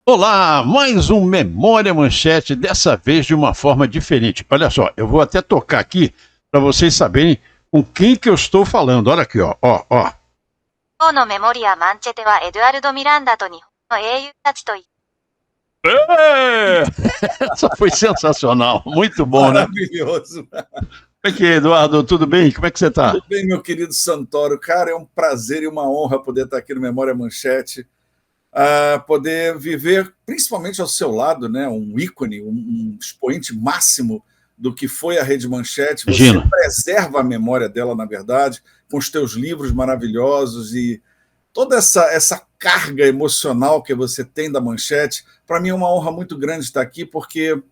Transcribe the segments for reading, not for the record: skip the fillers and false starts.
Olá, mais um Memória Manchete, dessa vez de uma forma diferente. Olha só, eu vou até tocar aqui para vocês saberem com quem que eu estou falando. Olha aqui, ó. 今日のメモリア・マンチェテはエドアルド・ミランダと日本の英雄たちと É! Essa foi sensacional, muito bom, né? Maravilhoso. Como é que é, Eduardo? Tudo bem? Como é que você está? Tudo bem, meu querido Santoro. Cara, é um prazer e uma honra poder estar aqui no Memória Manchete, poder viver, principalmente ao seu lado, né, um ícone, um expoente máximo do que foi a Rede Manchete. Você Imagina. preserva a memória dela, na verdade, com os teus livros maravilhosos e toda essa carga emocional que você tem da Manchete. Para mim é uma honra muito grande estar aqui, porque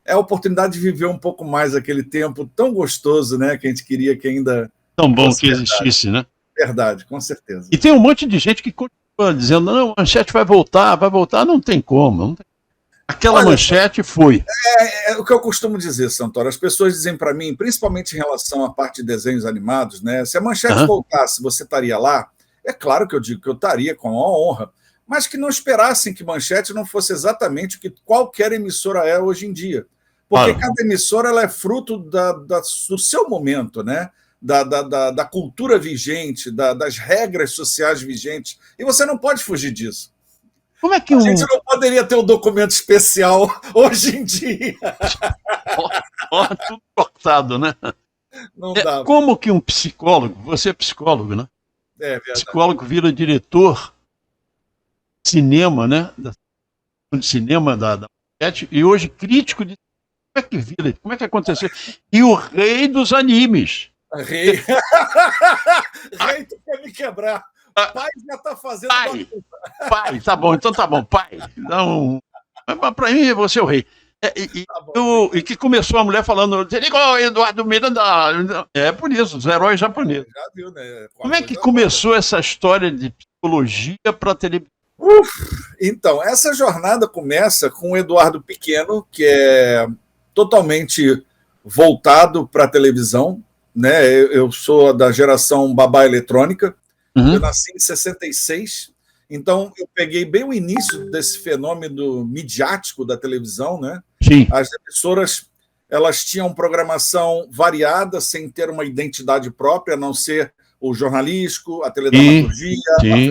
é a oportunidade de viver um pouco mais aquele tempo tão gostoso, né, que a gente queria que ainda... Tão bom fosse que existisse, né? Verdade, com certeza. E tem um monte de gente que continua dizendo, não, a Manchete vai voltar, não tem como. Não tem... Aquela Olha, Manchete foi. É o que eu costumo dizer, Santoro. As pessoas dizem para mim, principalmente em relação à parte de desenhos animados, né? Se a Manchete voltasse, você estaria lá? É claro que eu digo que eu estaria com uma honra, mas que não esperassem que Manchete não fosse exatamente o que qualquer emissora é hoje em dia. Porque cada emissora ela é fruto do seu momento, né? Da cultura vigente, das regras sociais vigentes. E você não pode fugir disso. Como é que a gente não poderia ter um documento especial hoje em dia. Tudo cortado, né? Não dá. Como que um psicólogo, você é psicólogo, né? É verdade. Psicólogo vira diretor de cinema, né? De cinema da Manchete, e hoje crítico de... Como é que vira? Como é que aconteceu? E o rei dos animes. Rei. Rei, tu quer me quebrar. Pai já tá fazendo... Pai, tá bom, então tá bom, pai. Então, mas pra mim, você é o rei. E que começou a mulher falando, você ligou, Eduardo Miranda. É por isso, os heróis japoneses. Já viu, né? Como é que começou essa história de psicologia para televisão? Então, essa jornada começa com o Eduardo Pequeno, que é totalmente voltado para a televisão, né? Eu sou da geração babá eletrônica. Eu nasci em 66, então eu peguei bem o início desse fenômeno midiático da televisão, né? Sim. As emissoras, elas tinham programação variada, sem ter uma identidade própria, a não ser o jornalístico, a teledramaturgia,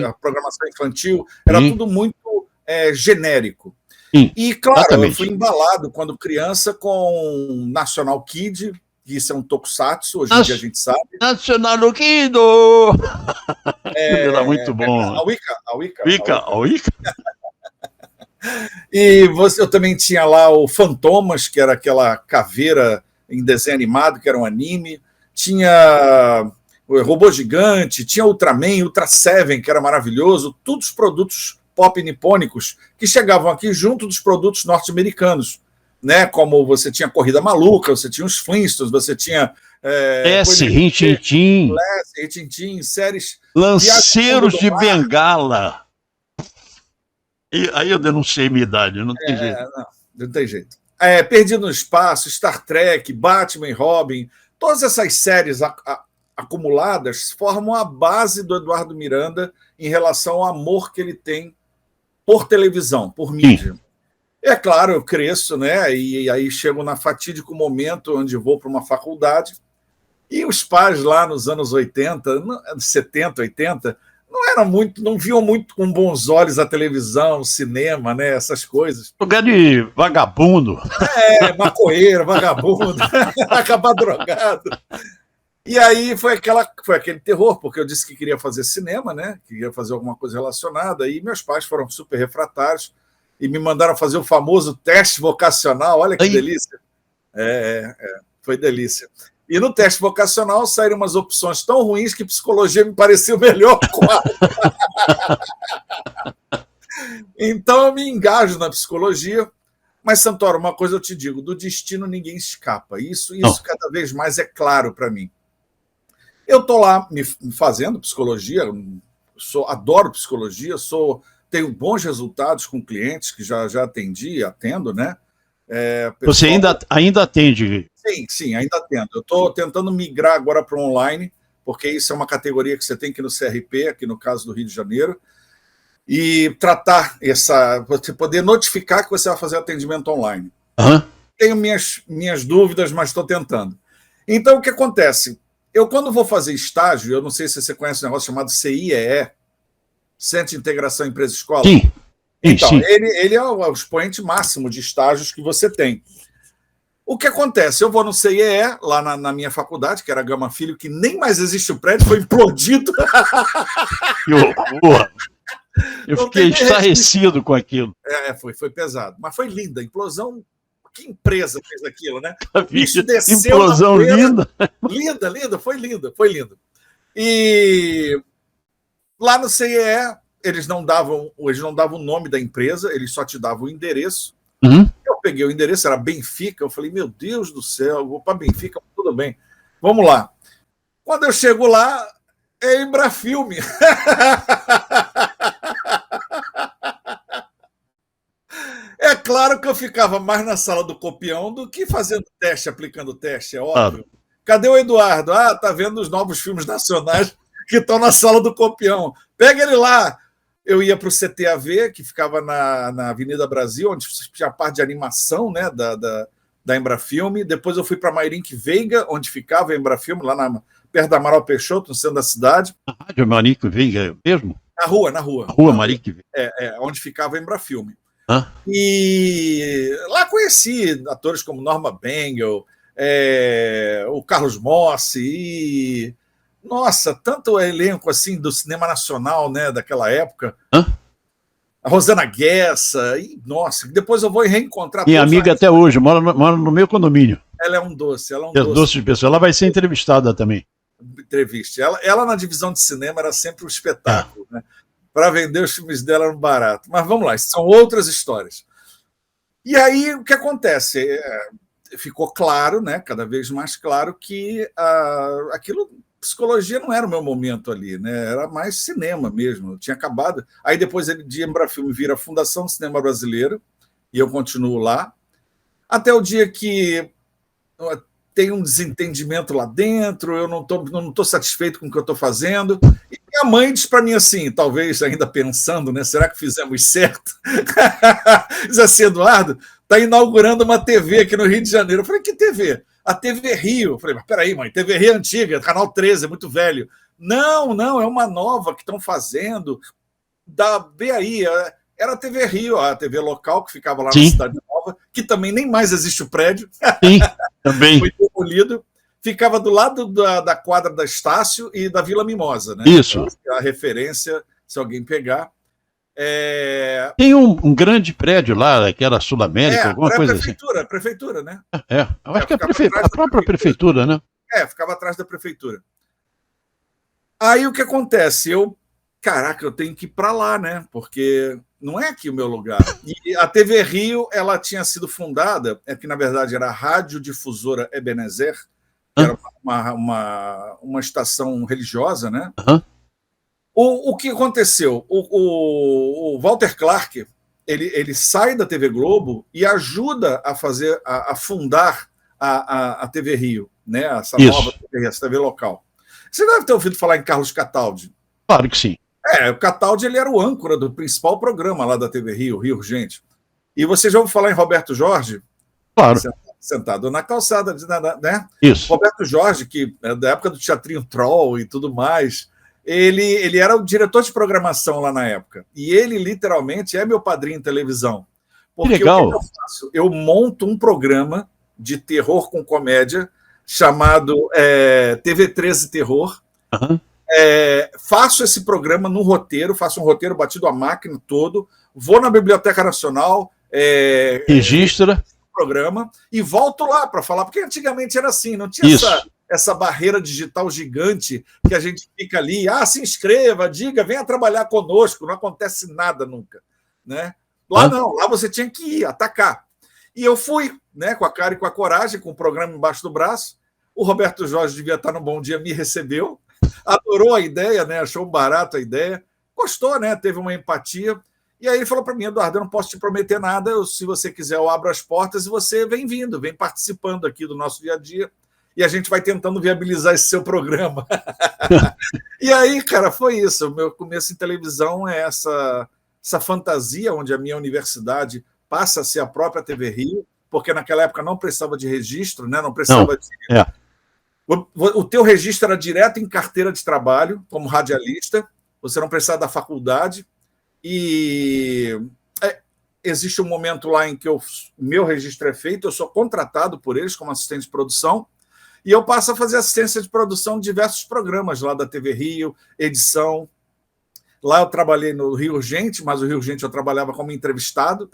a programação infantil, era tudo muito genérico. Sim, e, claro, exatamente. Eu fui embalado, quando criança, com National Kid, que isso é um tokusatsu, hoje em dia a gente sabe. National Kid! Era muito bom. A Wicca. E eu também tinha lá o Fantomas, que era aquela caveira em desenho animado, que era um anime. Tinha o Robô Gigante, tinha Ultraman, Ultra Seven, que era maravilhoso. Todos os produtos pop nipônicos que chegavam aqui junto dos produtos norte-americanos. Né? Como você tinha Corrida Maluca, você tinha os Flintstones, você tinha... Rin-Tin-Tin, séries... Lanceiros de Bengala. E aí eu denunciei minha idade, não tem jeito. Não tem jeito. Perdido no Espaço, Star Trek, Batman e Robin, todas essas séries acumuladas formam a base do Eduardo Miranda em relação ao amor que ele tem por televisão, por mídia. Sim. É claro, eu cresço, né? E aí chego na fatídico momento onde vou para uma faculdade e os pais lá nos anos 80, 70, 80, não viam muito com bons olhos a televisão, o cinema, né? Essas coisas. Lugar de vagabundo. Maconheiro, vagabundo, acabar drogado. E aí foi aquele terror, porque eu disse que queria fazer cinema, né? Queria fazer alguma coisa relacionada, e meus pais foram super refratários e me mandaram fazer o famoso teste vocacional. Olha que delícia. Foi delícia. E no teste vocacional saíram umas opções tão ruins que psicologia me pareceu melhor. Então eu me engajo na psicologia. Mas, Santoro, uma coisa eu te digo, do destino ninguém escapa. Isso cada vez mais é claro para mim. Eu estou lá me fazendo psicologia, adoro psicologia, tenho bons resultados com clientes que já atendi, atendo, né? Você ainda atende? Sim, ainda atendo. Eu estou tentando migrar agora para o online, porque isso é uma categoria que você tem que ir no CRP, aqui no caso do Rio de Janeiro. e tratar você poder notificar que você vai fazer atendimento online. Aham. Tenho minhas dúvidas, mas estou tentando. Então, o que acontece? Eu, quando vou fazer estágio, eu não sei se você conhece um negócio chamado CIEE, Centro de Integração Empresa-Escola. Sim. Então, Sim. ele é o expoente máximo de estágios que você tem. O que acontece? Eu vou no CIEE, lá na minha faculdade, que era Gama Filho, que nem mais existe o prédio, foi implodido. Que horror! Eu Não fiquei tem estarrecido com aquilo. Foi pesado. Mas foi linda. A implosão. Que empresa fez aquilo, né? Bicho, desceu implosão na poeira. linda. Linda, foi linda. E lá no CIE, eles não davam o nome da empresa, eles só te davam o endereço. Uhum. Eu peguei o endereço, era Benfica, eu falei, meu Deus do céu, eu vou para Benfica, tudo bem. Vamos lá. Quando eu chego lá, é Embrafilme. É claro que eu ficava mais na sala do copião do que fazendo teste, aplicando teste, é óbvio. Claro. Cadê o Eduardo? Tá vendo os novos filmes nacionais que estão na sala do copião. Pega ele lá. Eu ia para o CTAV, que ficava na Avenida Brasil, onde tinha a parte de animação, né, da Embrafilme. Depois eu fui para Mairink Veiga, onde ficava a Embrafilme, lá perto da Amaral Peixoto, no centro da cidade. A Rádio Marinho Veiga mesmo? Na rua. A Rua Marinho Veiga. Onde ficava a Embrafilme. Hã? E lá conheci atores como Norma Bengel, o Carlos Mossi e... Nossa, tanto elenco assim do cinema nacional, né, daquela época. Hã? A Rosana Guessa, e nossa, depois eu vou reencontrar. Minha amiga até hoje, mora no meu condomínio. Ela é um doce, Doce de pessoa. Ela vai ser entrevistada também. Entrevista. Ela na divisão de cinema era sempre um espetáculo, né? Para vender os filmes dela era um barato. Mas vamos lá, são outras histórias. E aí o que acontece? Ficou claro, né, cada vez mais claro, que aquilo, psicologia não era o meu momento ali, né? Era mais cinema mesmo. Eu tinha acabado. Aí depois ele de Embrafilme vira a Fundação do Cinema Brasileiro e eu continuo lá até o dia que tem um desentendimento lá dentro. Eu não tô satisfeito com o que eu estou fazendo. E minha mãe diz para mim assim, talvez ainda pensando, né? Será que fizemos certo? Diz assim, Eduardo, está inaugurando uma TV aqui no Rio de Janeiro. Eu falei, que TV? A TV Rio. Eu falei, mas peraí, mãe, TV Rio é antiga, Canal 13, é muito velho. Não, é uma nova que estão fazendo. Vê aí, era a TV Rio, a TV local que ficava lá na Cidade Nova, que também nem mais existe o prédio. Sim, também. Foi demolido. Ficava do lado da quadra da Estácio e da Vila Mimosa, né? Isso. A referência, se alguém pegar. Tem um grande prédio lá, que era Sul América, alguma coisa assim. Prefeitura, né? Eu acho que é a própria prefeitura, né? Ficava atrás da prefeitura. Aí o que acontece? Caraca, eu tenho que ir para lá, né? Porque não é aqui o meu lugar. E a TV Rio, ela tinha sido fundada, que na verdade era a Radiodifusora Ebenezer, que era uma estação religiosa, né? Uhum. O que aconteceu? O Walter Clark, ele sai da TV Globo e ajuda a fundar a TV Rio, né? Essa nova TV, essa TV local. Você deve ter ouvido falar em Carlos Cataldi. Claro que sim. O Cataldi, ele era o âncora do principal programa lá da TV Rio, Rio Urgente. E você já ouviu falar em Roberto Jorge? Claro. Sentado na calçada, né? Isso. Roberto Jorge, que é da época do Teatrinho Troll e tudo mais, ele era o diretor de programação lá na época. E ele, literalmente, é meu padrinho em televisão. Porque que legal. O que eu faço? Eu monto um programa de terror com comédia chamado TV 13 Terror. Uhum. Faço esse programa no roteiro, faço um roteiro batido à máquina todo, vou na Biblioteca Nacional, registra o programa e volto lá para falar, porque antigamente era assim, não tinha essa barreira digital gigante que a gente fica ali, se inscreva, diga, venha trabalhar conosco, não acontece nada nunca, né? Lá não, lá você tinha que ir, atacar. E eu fui, né, com a cara e com a coragem, com o programa embaixo do braço. O Roberto Jorge devia estar no Bom Dia, me recebeu, adorou a ideia, né? Achou barato a ideia, gostou, né? Teve uma empatia. E aí ele falou para mim, Eduardo, eu não posso te prometer nada, se você quiser eu abro as portas e você vem vindo, vem participando aqui do nosso dia a dia e a gente vai tentando viabilizar esse seu programa. E aí, cara, foi isso. O meu começo em televisão é essa fantasia onde a minha universidade passa a ser a própria TV Rio, porque naquela época não precisava de registro, né? Não precisava de... O teu registro era direto em carteira de trabalho, como radialista, você não precisava da faculdade, e existe um momento lá em que o meu registro é feito, eu sou contratado por eles como assistente de produção, e eu passo a fazer assistência de produção de diversos programas lá da TV Rio, edição. Lá eu trabalhei no Rio Urgente, mas o Rio Urgente eu trabalhava como entrevistado.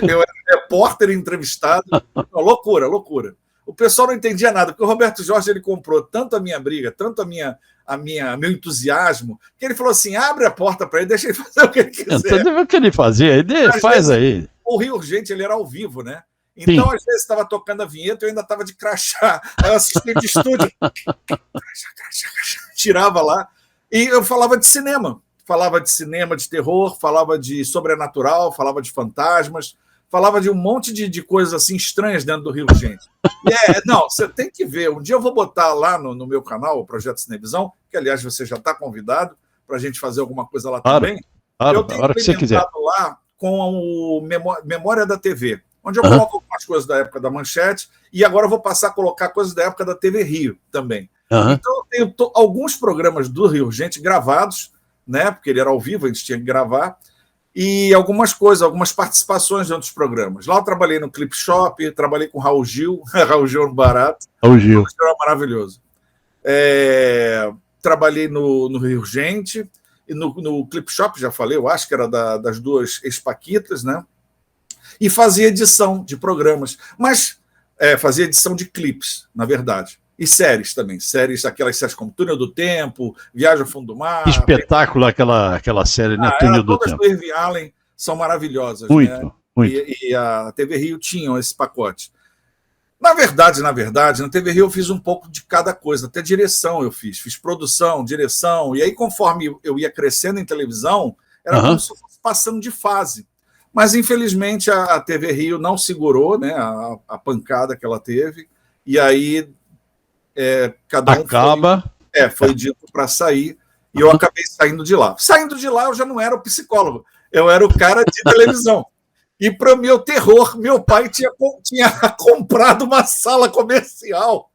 Eu era repórter entrevistado. Loucura, loucura. O pessoal não entendia nada, porque o Roberto Jorge ele comprou tanto a minha briga, tanto meu entusiasmo, que ele falou assim: abre a porta para ele, deixa ele fazer o que ele quiser. Então, o que ele fazia, ele faz aí. O Rio Urgente ele era ao vivo, né? Então, sim, às vezes, estava tocando a vinheta, eu ainda estava de crachá. Aí o assistente de estúdio tirava lá. E eu falava de cinema. Falava de cinema, de terror, falava de sobrenatural, falava de fantasmas, falava de um monte de coisas assim estranhas dentro do Rio Urgente. Não, você tem que ver. Um dia eu vou botar lá no meu canal, o Projeto Cinevisão, que, aliás, você já está convidado para a gente fazer alguma coisa lá também. Claro, a hora que você quiser. Lá com o Memória da TV, onde eu coloco algumas coisas da época da Manchete, e agora eu vou passar a colocar coisas da época da TV Rio também. Então, eu tenho alguns programas do Rio Urgente gravados, né, porque ele era ao vivo, a gente tinha que gravar, e algumas coisas, algumas participações de outros programas. Lá eu trabalhei no Clip Shop, trabalhei com Raul Gil, Raul Gil era barato. Raul Gil era maravilhoso. Trabalhei no Rio Urgente, e no Clip Shop, já falei, eu acho que era das duas ex-paquitas, né? E fazia edição de programas, mas fazia edição de clipes, na verdade. E séries também, aquelas séries como Túnel do Tempo, Viagem ao Fundo do Mar. Que espetáculo aquela série, né? Túnel do Tempo. Todas do Irving Allen são maravilhosas. Muito, né? muito. E a TV Rio tinham esse pacote. Na verdade, na TV Rio eu fiz um pouco de cada coisa, até direção eu fiz produção, direção, e aí conforme eu ia crescendo em televisão, era como se eu fosse passando de fase. Mas infelizmente a TV Rio não segurou, né, a pancada que ela teve, e aí cada um foi dito para sair, e eu acabei saindo de lá. Saindo de lá eu já não era o psicólogo, eu era o cara de televisão. E, para o meu terror, meu pai tinha comprado uma sala comercial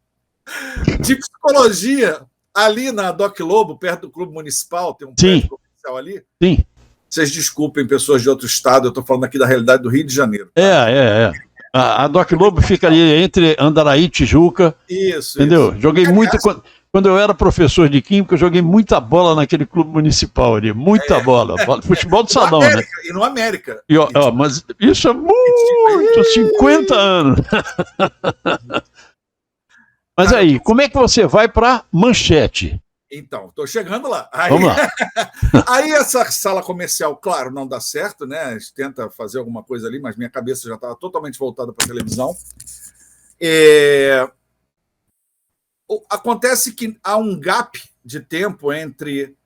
de psicologia ali na Doc Lobo, perto do Clube Municipal, tem um prédio comercial ali. Sim. Vocês desculpem, pessoas de outro estado, eu estou falando aqui da realidade do Rio de Janeiro. A Doc Lobo fica ali entre Andaraí e Tijuca. Isso. Entendeu? Isso. Joguei muito... Quando eu era professor de Química, eu joguei muita bola naquele clube municipal ali. Muita bola. Futebol de salão, América, né? E no América. Mas isso é muito... 50 anos. Mas aí, como é que você vai para Manchete? Então, estou chegando lá. Vamos lá. Aí essa sala comercial, claro, não dá certo, né? A gente tenta fazer alguma coisa ali, mas minha cabeça já estava totalmente voltada para a televisão. Acontece que há um gap de tempo entre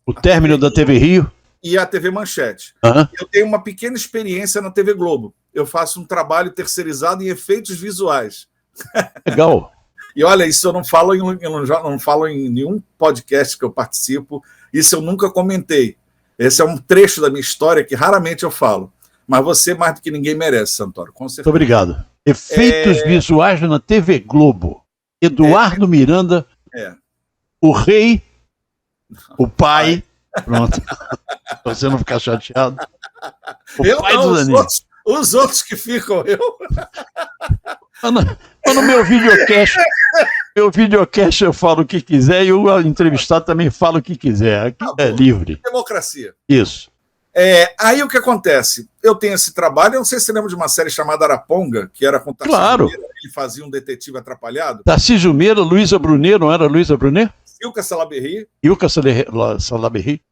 o término da TV Rio e a TV Manchete. Eu tenho uma pequena experiência na TV Globo. Eu faço um trabalho terceirizado em efeitos visuais. Legal. E olha, isso eu não falo em nenhum podcast que eu participo, isso eu nunca comentei. Esse é um trecho da minha história que raramente eu falo. Mas você, mais do que ninguém, merece, Santoro. Com certeza. Muito obrigado. Efeitos visuais na TV Globo. Eduardo Miranda, o rei, o pai. Pronto. Pra você não ficar chateado. O pai dos animes. Os outros que ficam, No meu videocast eu falo o que quiser e o entrevistado também fala o que quiser. Aqui é livre. Democracia. Isso. Aí o que acontece? Eu tenho esse trabalho, eu não sei se você lembra de uma série chamada Araponga, que era com Claro. Meira, ele fazia um detetive atrapalhado. Tarcísio Meira, Luísa Brunet, não era Luísa Brunet? Ilka Salaberry. Ilka Salaberry.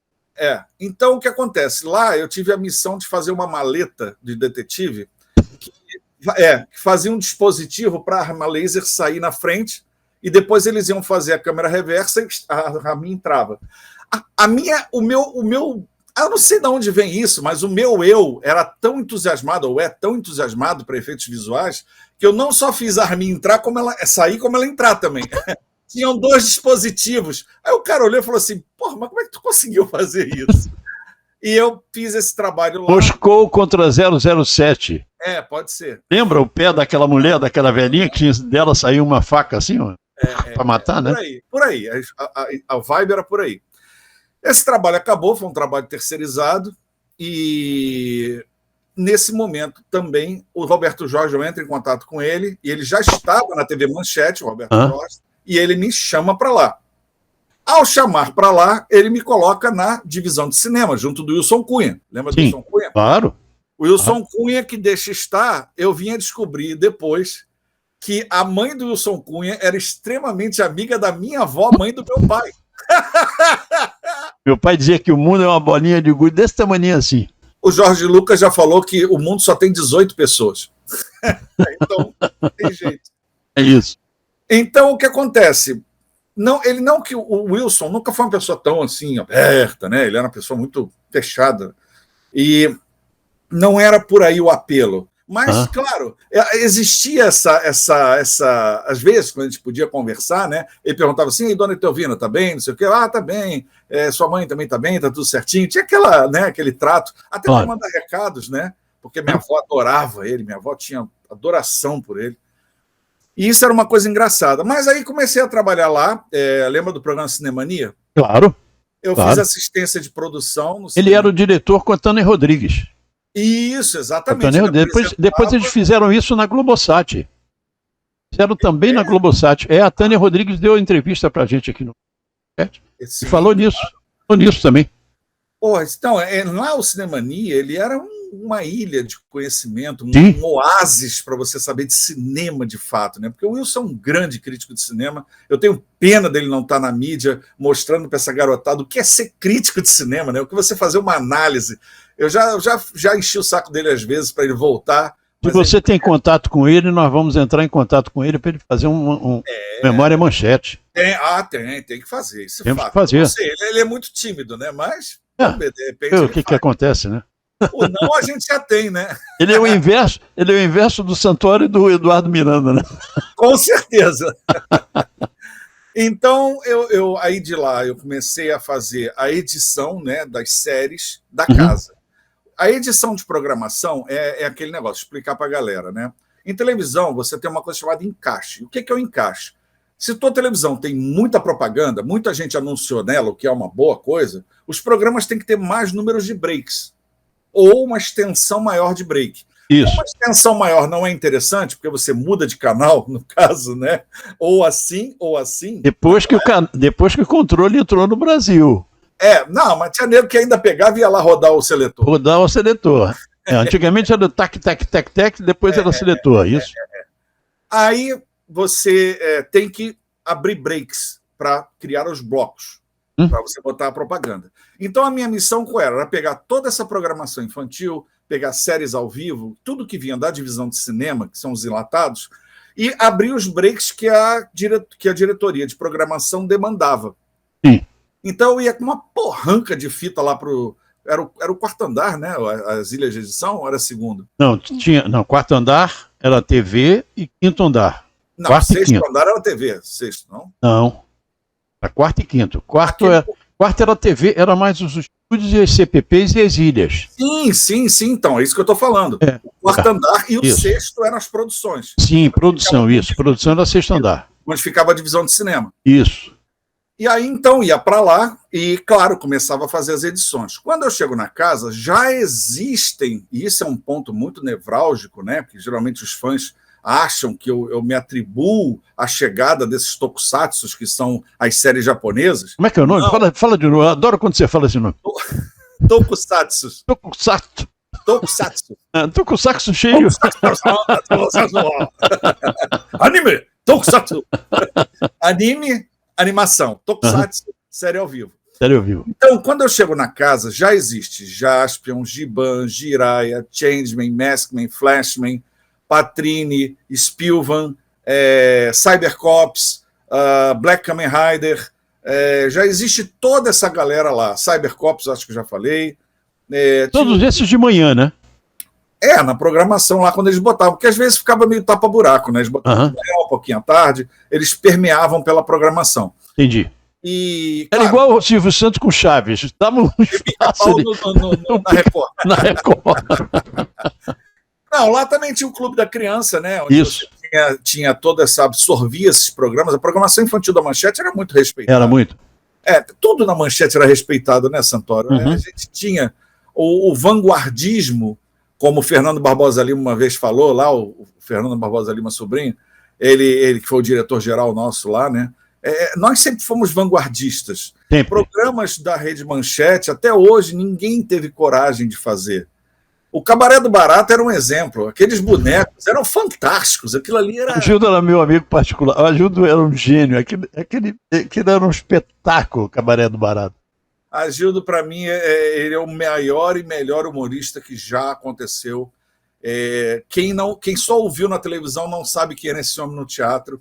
Então o que acontece? Lá eu tive a missão de fazer uma maleta de detetive que fazia um dispositivo para a arma laser sair na frente e depois eles iam fazer a câmera reversa e a minha entrava. O meu eu não sei de onde vem isso, mas o meu eu era tão entusiasmado, ou é tão entusiasmado para efeitos visuais, que eu não só fiz a Armin entrar, sair como ela entrar também. Tinham 2 dispositivos. Aí o cara olhou e falou assim, porra, mas como é que tu conseguiu fazer isso? E eu fiz esse trabalho lá. Moscou contra 007. Pode ser. Lembra o pé daquela mulher, daquela velhinha, que dela saiu uma faca assim, ó, pra matar, né? Por aí. A vibe era por aí. Esse trabalho acabou, foi um trabalho terceirizado, e nesse momento também o Roberto Jorge, eu entro em contato com ele, e ele já estava na TV Manchete, o Roberto Jorge, e ele me chama para lá. Ao chamar para lá, ele me coloca na divisão de cinema, junto do Wilson Cunha. Lembra do Wilson Cunha? Claro. O Wilson Cunha, que deixa estar, eu vim a descobrir depois que a mãe do Wilson Cunha era extremamente amiga da minha avó, mãe do meu pai. Meu pai dizia que o mundo é uma bolinha de gude desse tamanho assim. O Jorge Lucas já falou que o mundo só tem 18 pessoas. Então, não tem jeito. É isso. Então, o que acontece? Que o Wilson nunca foi uma pessoa tão assim, aberta, né? Ele era uma pessoa muito fechada. E não era por aí o apelo. Mas, claro, existia essa. Às vezes, quando a gente podia conversar, né? Ele perguntava assim: dona Etelvina, tá bem? Não sei o quê. Tá bem. Sua mãe também tá bem, tá tudo certinho. Tinha aquele trato. Até para mandar recados, né? Porque minha avó adorava ele, minha avó tinha adoração por ele. E isso era uma coisa engraçada. Mas aí comecei a trabalhar lá. Lembra do programa Cinemania? Claro. Eu fiz assistência de produção. Ele era o diretor com a Tânia Rodrigues. Isso, exatamente. Depois eles fizeram isso na Globosat. Fizeram também na Globosat. A Tânia Rodrigues deu entrevista pra gente aqui no chat e falou nisso. Falou nisso também. Então, lá o Cinemania, ele era uma ilha de conhecimento, um oásis para você saber de cinema de fato, né? Porque o Wilson é um grande crítico de cinema. Eu tenho pena dele não estar na mídia mostrando para essa garotada o que é ser crítico de cinema, né? O que você fazer uma análise. Eu já enchi o saco dele às vezes para ele voltar. Se você tem contato com ele, nós vamos entrar em contato com ele para ele fazer Memória Manchete. Tem que fazer. Isso Temos que fazer. Ele é muito tímido, né? Mas de repente o que acontece, né? O não a gente já tem, né? Ele é o inverso do Santoro e do Eduardo Miranda, né? Com certeza. Então, aí de lá, eu comecei a fazer a edição, né, das séries da casa. A edição de programação é aquele negócio, explicar para a galera, né? Em televisão, você tem uma coisa chamada encaixe. O que é o encaixe? Se tua televisão tem muita propaganda, muita gente anunciou nela, o que é uma boa coisa, os programas têm que ter mais números de breaks. Ou uma extensão maior de break. Isso. Uma extensão maior não é interessante, porque você muda de canal, no caso, né? Ou assim. Depois que o controle entrou no Brasil. Mas tinha nego que ainda pegava e ia lá rodar o seletor. Antigamente era tac, depois era o seletor, isso. Aí você tem que abrir breaks para criar os blocos, para você botar a propaganda. Então a minha missão qual era? Era pegar toda essa programação infantil, pegar séries ao vivo, tudo que vinha da divisão de cinema, que são os enlatados, e abrir os breaks que a diretoria de programação demandava. Sim. Então eu ia com uma porranca de fita lá pro... Era o quarto andar, né? As ilhas de edição, ou era segundo? Não, quarto andar era TV e quinto andar. Não, quarto sexto andar era TV, sexto, não? Não, era quarto e quinto. Quarto era TV, era mais os estúdios e as CPPs e as ilhas. Sim, então, é isso que eu estou falando. O quarto andar e o sexto eram as produções. Sim, produção era sexto andar. Onde ficava a divisão de cinema. Isso. E aí, então, ia para lá e, claro, começava a fazer as edições. Quando eu chego na casa, já existem, e isso é um ponto muito nevrálgico, né? Porque geralmente os fãs acham que eu me atribuo a chegada desses tokusatsus, que são as séries japonesas. Como é que é o nome? Fala de novo. Eu adoro quando você fala esse nome. Tokusatsu. Tokusatsu cheio. Anime. Tokusatsu. Animação. Tokusatsu, série ao vivo. Então, quando eu chego na casa, já existe Jaspion, Giban, Jiraiya, Changeman, Maskman, Flashman, Patrine, Spilvan, Cybercops, Black Kamen Rider, já existe toda essa galera lá. Cybercops, acho que já falei. Todos esses de manhã, né? Na programação lá, quando eles botavam, porque às vezes ficava meio tapa-buraco, né? Eles botavam de manhã, um pouquinho à tarde, eles permeavam pela programação. Entendi. E, Era claro, igual o Silvio Santos com Chaves. Dava um espaço pau ali na Record. na Record. Não, lá também tinha o Clube da Criança, né? Onde Isso. você tinha toda essa, absorvia esses programas. A programação infantil da Manchete era muito respeitada. Era muito. Tudo na Manchete era respeitado, né, Santoro? Uhum. A gente tinha o vanguardismo, como o Fernando Barbosa Lima uma vez falou, lá, o Fernando Barbosa Lima sobrinho, ele que foi o diretor-geral nosso lá, né? Nós sempre fomos vanguardistas. Sempre. Programas da Rede Manchete, até hoje, ninguém teve coragem de fazer. O Cabaré do Barato era um exemplo. Aqueles bonecos eram fantásticos. Aquilo ali era... O Gildo era meu amigo particular. O Gildo era um gênio. Aquilo era um espetáculo, o Cabaré do Barato. A Gildo, para mim, ele é o maior e melhor humorista que já aconteceu. Quem só ouviu na televisão não sabe quem era esse homem no teatro.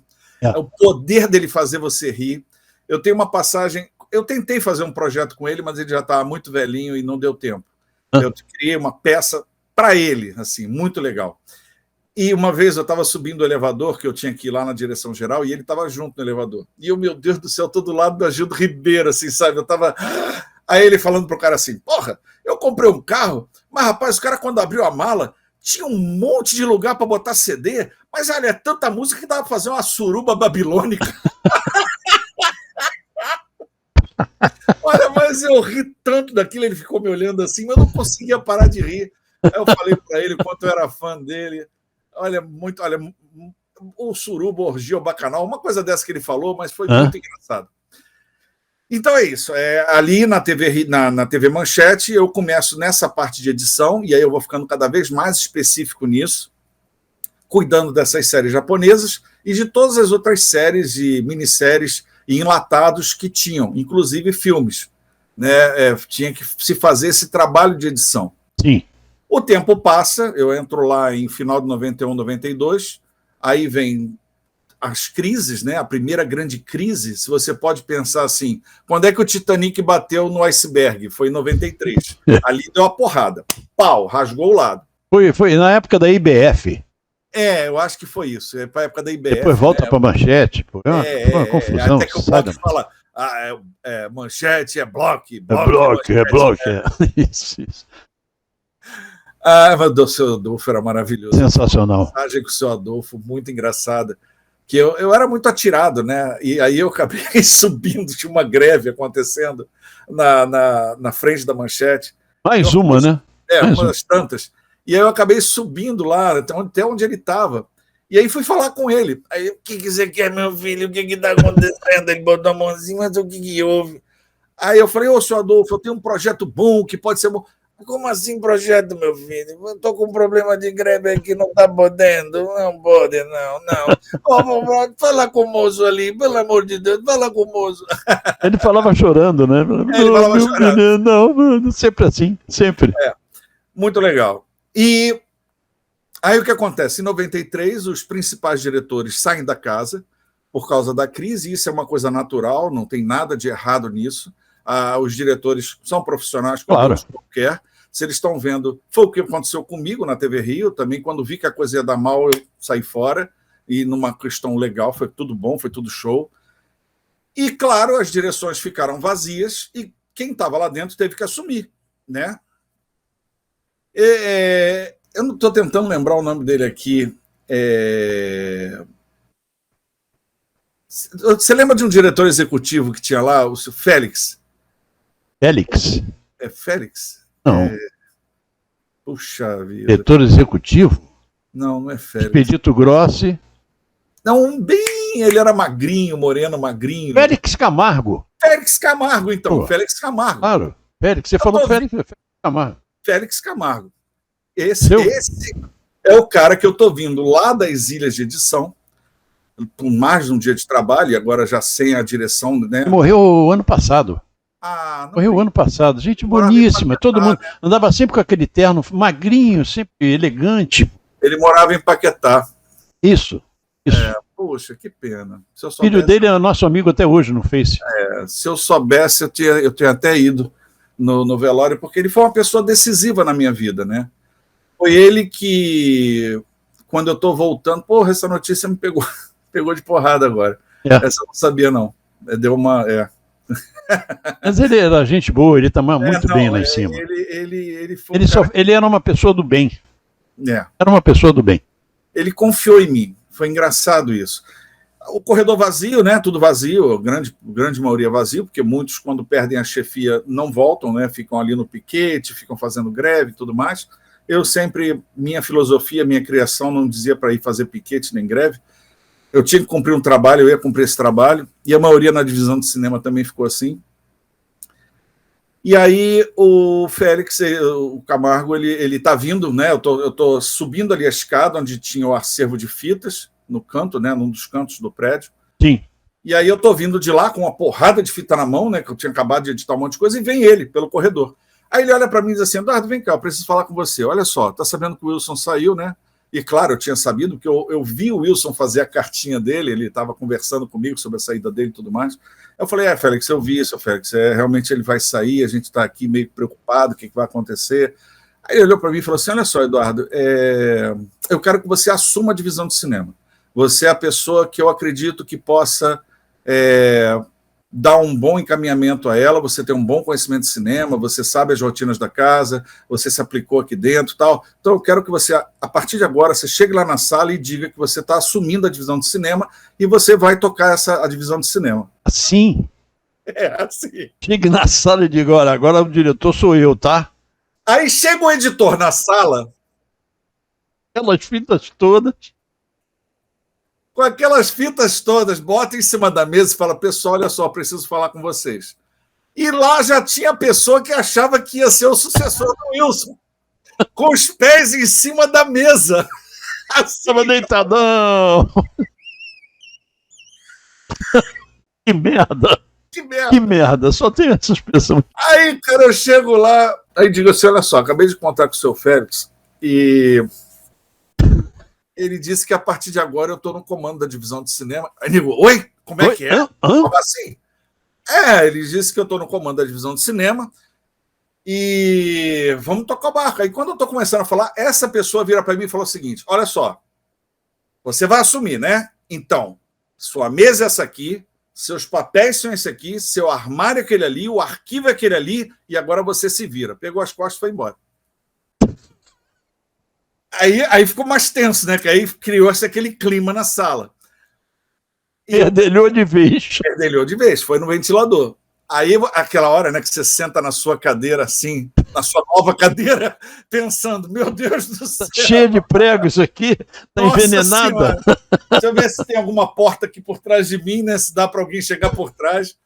O poder dele fazer você rir. Eu tenho uma passagem... Eu tentei fazer um projeto com ele, mas ele já estava muito velhinho e não deu tempo. Eu criei uma peça para ele, assim, muito legal. E uma vez eu estava subindo o elevador, que eu tinha que ir lá na direção geral, e ele estava junto no elevador. E eu, meu Deus do céu, todo lado da Gildo Ribeiro, assim, sabe? Eu tava... Aí ele falando pro cara assim, porra, eu comprei um carro, mas, rapaz, o cara, quando abriu a mala, tinha um monte de lugar para botar CD, mas, olha, é tanta música que dava para fazer uma suruba babilônica. Olha, mas eu ri tanto daquilo, ele ficou me olhando assim, mas eu não conseguia parar de rir. Aí eu falei para ele o quanto eu era fã dele. Olha, o suruba, orgia, o bacanal, uma coisa dessa que ele falou, mas foi muito engraçado. Então é isso. Ali na TV Manchete, eu começo nessa parte de edição, e aí eu vou ficando cada vez mais específico nisso, cuidando dessas séries japonesas e de todas as outras séries e minisséries e enlatados que tinham, inclusive filmes. Né? Tinha que se fazer esse trabalho de edição. Sim. O tempo passa, eu entro lá em final de 91, 92, aí vem as crises, né? A primeira grande crise, se você pode pensar assim, quando é que o Titanic bateu no iceberg? Foi em 93. Ali deu uma porrada. Pau, rasgou o lado. Foi na época da IBF. Eu acho que foi isso. Para a época da IBF. Depois volta para Manchete. Pô. Foi uma confusão. Até que o Bloco fala, Manchete é Bloco. É Bloco. Isso. Mas o seu Adolfo era maravilhoso. Sensacional. A mensagem com o seu Adolfo, muito engraçada. Que eu era muito atirado, né? E aí eu acabei subindo, tinha uma greve acontecendo na frente da Manchete. Mais uma, né? Uma das tantas. E aí eu acabei subindo lá, até onde ele estava. E aí fui falar com ele. Aí, o que você quer, meu filho? O que está acontecendo? Ele botou a mãozinha, mas o que houve? Aí eu falei, senhor Adolfo, eu tenho um projeto bom, que pode ser bom. Como assim projeto, meu filho? Eu estou com um problema de greve aqui, não está podendo. Não pode, não. Fala com o moço ali, pelo amor de Deus, fala com o moço. Ele falava chorando, né? Ele falava chorando. Não, sempre assim, sempre. Muito legal. E aí o que acontece? Em 93, os principais diretores saem da casa por causa da crise, isso é uma coisa natural, não tem nada de errado nisso. Os diretores são profissionais como qualquer. Se eles estão vendo... Foi o que aconteceu comigo na TV Rio, também quando vi que a coisa ia dar mal, eu saí fora, e numa questão legal, foi tudo bom, foi tudo show. E, claro, as direções ficaram vazias, e quem estava lá dentro teve que assumir, né? Eu não estou tentando lembrar o nome dele aqui. Você lembra de um diretor executivo que tinha lá, o Félix? Félix? É Félix? Não. Puxa vida. Diretor executivo? Não é Félix. Expedito Grossi. Não, ele era magrinho, moreno, magrinho. Félix Camargo. Félix Camargo, então. Félix Camargo. Claro. Félix, você falou Félix Camargo. Félix Camargo. Esse é o cara que eu estou vindo lá das ilhas de edição, por mais de um dia de trabalho, e agora já sem a direção, né? Ele morreu ano passado. Morreu ano passado. Gente boníssima. Todo mundo andava sempre com aquele terno magrinho, sempre elegante. Ele morava em Paquetá. Isso. Poxa, que pena. O filho dele é nosso amigo até hoje no Face. Se eu soubesse, eu tinha até ido no velório, porque ele foi uma pessoa decisiva na minha vida, né? Foi ele que, quando eu estou voltando, essa notícia me pegou de porrada agora. Essa eu não sabia, não. Deu uma... Mas ele era gente boa, ele estava muito bem lá em cima. Ele foi Ele era uma pessoa do bem. É. Era uma pessoa do bem. Ele confiou em mim. Foi engraçado isso. O corredor vazio, né? Tudo vazio, grande maioria vazio, porque muitos, quando perdem a chefia, não voltam, né? Ficam ali no piquete, ficam fazendo greve e tudo mais. Eu sempre, minha filosofia, minha criação não dizia para ir fazer piquete nem greve. Eu tinha que cumprir um trabalho, eu ia cumprir esse trabalho, e a maioria na divisão de cinema também ficou assim. E aí o Félix, o Camargo, ele está vindo, né? Eu tô subindo ali a escada onde tinha o acervo de fitas, no canto, né? Num dos cantos do prédio. Sim. E aí eu tô vindo de lá com uma porrada de fita na mão, né? Que eu tinha acabado de editar um monte de coisa, e vem ele pelo corredor. Aí ele olha para mim e diz assim: Eduardo, vem cá, eu preciso falar com você. Olha só, tá sabendo que o Wilson saiu, né? E claro, eu tinha sabido, porque eu vi o Wilson fazer a cartinha dele, ele estava conversando comigo sobre a saída dele e tudo mais. Eu falei: Félix, eu vi isso, Félix, realmente ele vai sair, a gente está aqui meio preocupado, o que vai acontecer? Aí ele olhou para mim e falou assim: olha só, Eduardo, eu quero que você assuma a divisão de cinema. Você é a pessoa que eu acredito que possa dar um bom encaminhamento a ela, você tem um bom conhecimento de cinema, você sabe as rotinas da casa, você se aplicou aqui dentro e tal. Então eu quero que você, a partir de agora, você chegue lá na sala e diga que você está assumindo a divisão de cinema e você vai tocar a divisão de cinema. Assim? Assim. Chegue na sala e diga: olha, agora o diretor sou eu, tá? Aí chega o editor na sala. Aquelas fitas todas. Com aquelas fitas todas, bota em cima da mesa e fala: pessoal, olha só, preciso falar com vocês. E lá já tinha pessoa que achava que ia ser o sucessor do Wilson, com os pés em cima da mesa. Estava assim, deitadão. Que merda. Que merda, só tem essa expressão. Aí, cara, eu chego lá, aí digo assim: olha só, acabei de contar com o seu Félix e ele disse que a partir de agora eu estou no comando da divisão de cinema. Aí eu digo: oi? Como é que é? Como assim? Ele disse que eu estou no comando da divisão de cinema e vamos tocar o barco. Aí quando eu estou começando a falar, essa pessoa vira para mim e falou o seguinte: olha só, você vai assumir, né? Então, sua mesa é essa aqui, seus papéis são esse aqui, seu armário é aquele ali, o arquivo é aquele ali, e agora você se vira. Pegou as costas e foi embora. Aí ficou mais tenso, né? Que aí criou-se aquele clima na sala. Perdelhou de vez. Perdelhou de vez, foi no ventilador. Aí, aquela hora, né, que você senta na sua cadeira, assim, na sua nova cadeira, pensando: meu Deus do céu. Cheio de prego isso aqui, tá envenenada. Senhora. Deixa eu ver se tem alguma porta aqui por trás de mim, né? Se dá para alguém chegar por trás.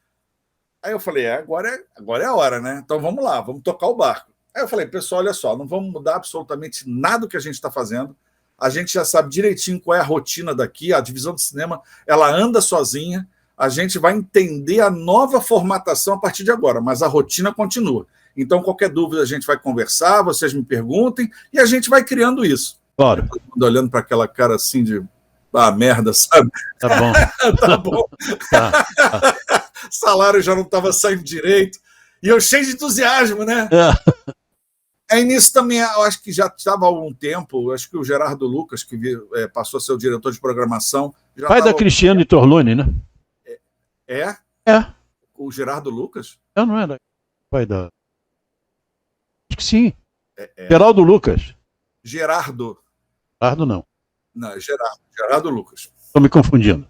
Aí eu falei: agora é a hora, né? Então vamos lá, vamos tocar o barco. Aí eu falei: pessoal, olha só, não vamos mudar absolutamente nada do que a gente está fazendo. A gente já sabe direitinho qual é a rotina daqui, a divisão de cinema, ela anda sozinha, a gente vai entender a nova formatação a partir de agora, mas a rotina continua. Então, qualquer dúvida a gente vai conversar, vocês me perguntem, e a gente vai criando isso. Claro. Todo mundo olhando para aquela cara assim de merda, sabe? Tá bom. Tá bom. Tá. Salário já não estava saindo direito. E eu cheio de entusiasmo, né? Aí nisso também, eu acho que já estava há algum tempo, acho que o Gerardo Lucas, que passou a ser o diretor de programação. Pai da Cristiane Torlone, né? É? É. O Gerardo Lucas? Não era pai da... Acho que sim. Geraldo Lucas. Gerardo. Gerardo não. Não, é Gerardo Lucas. Estou me confundindo.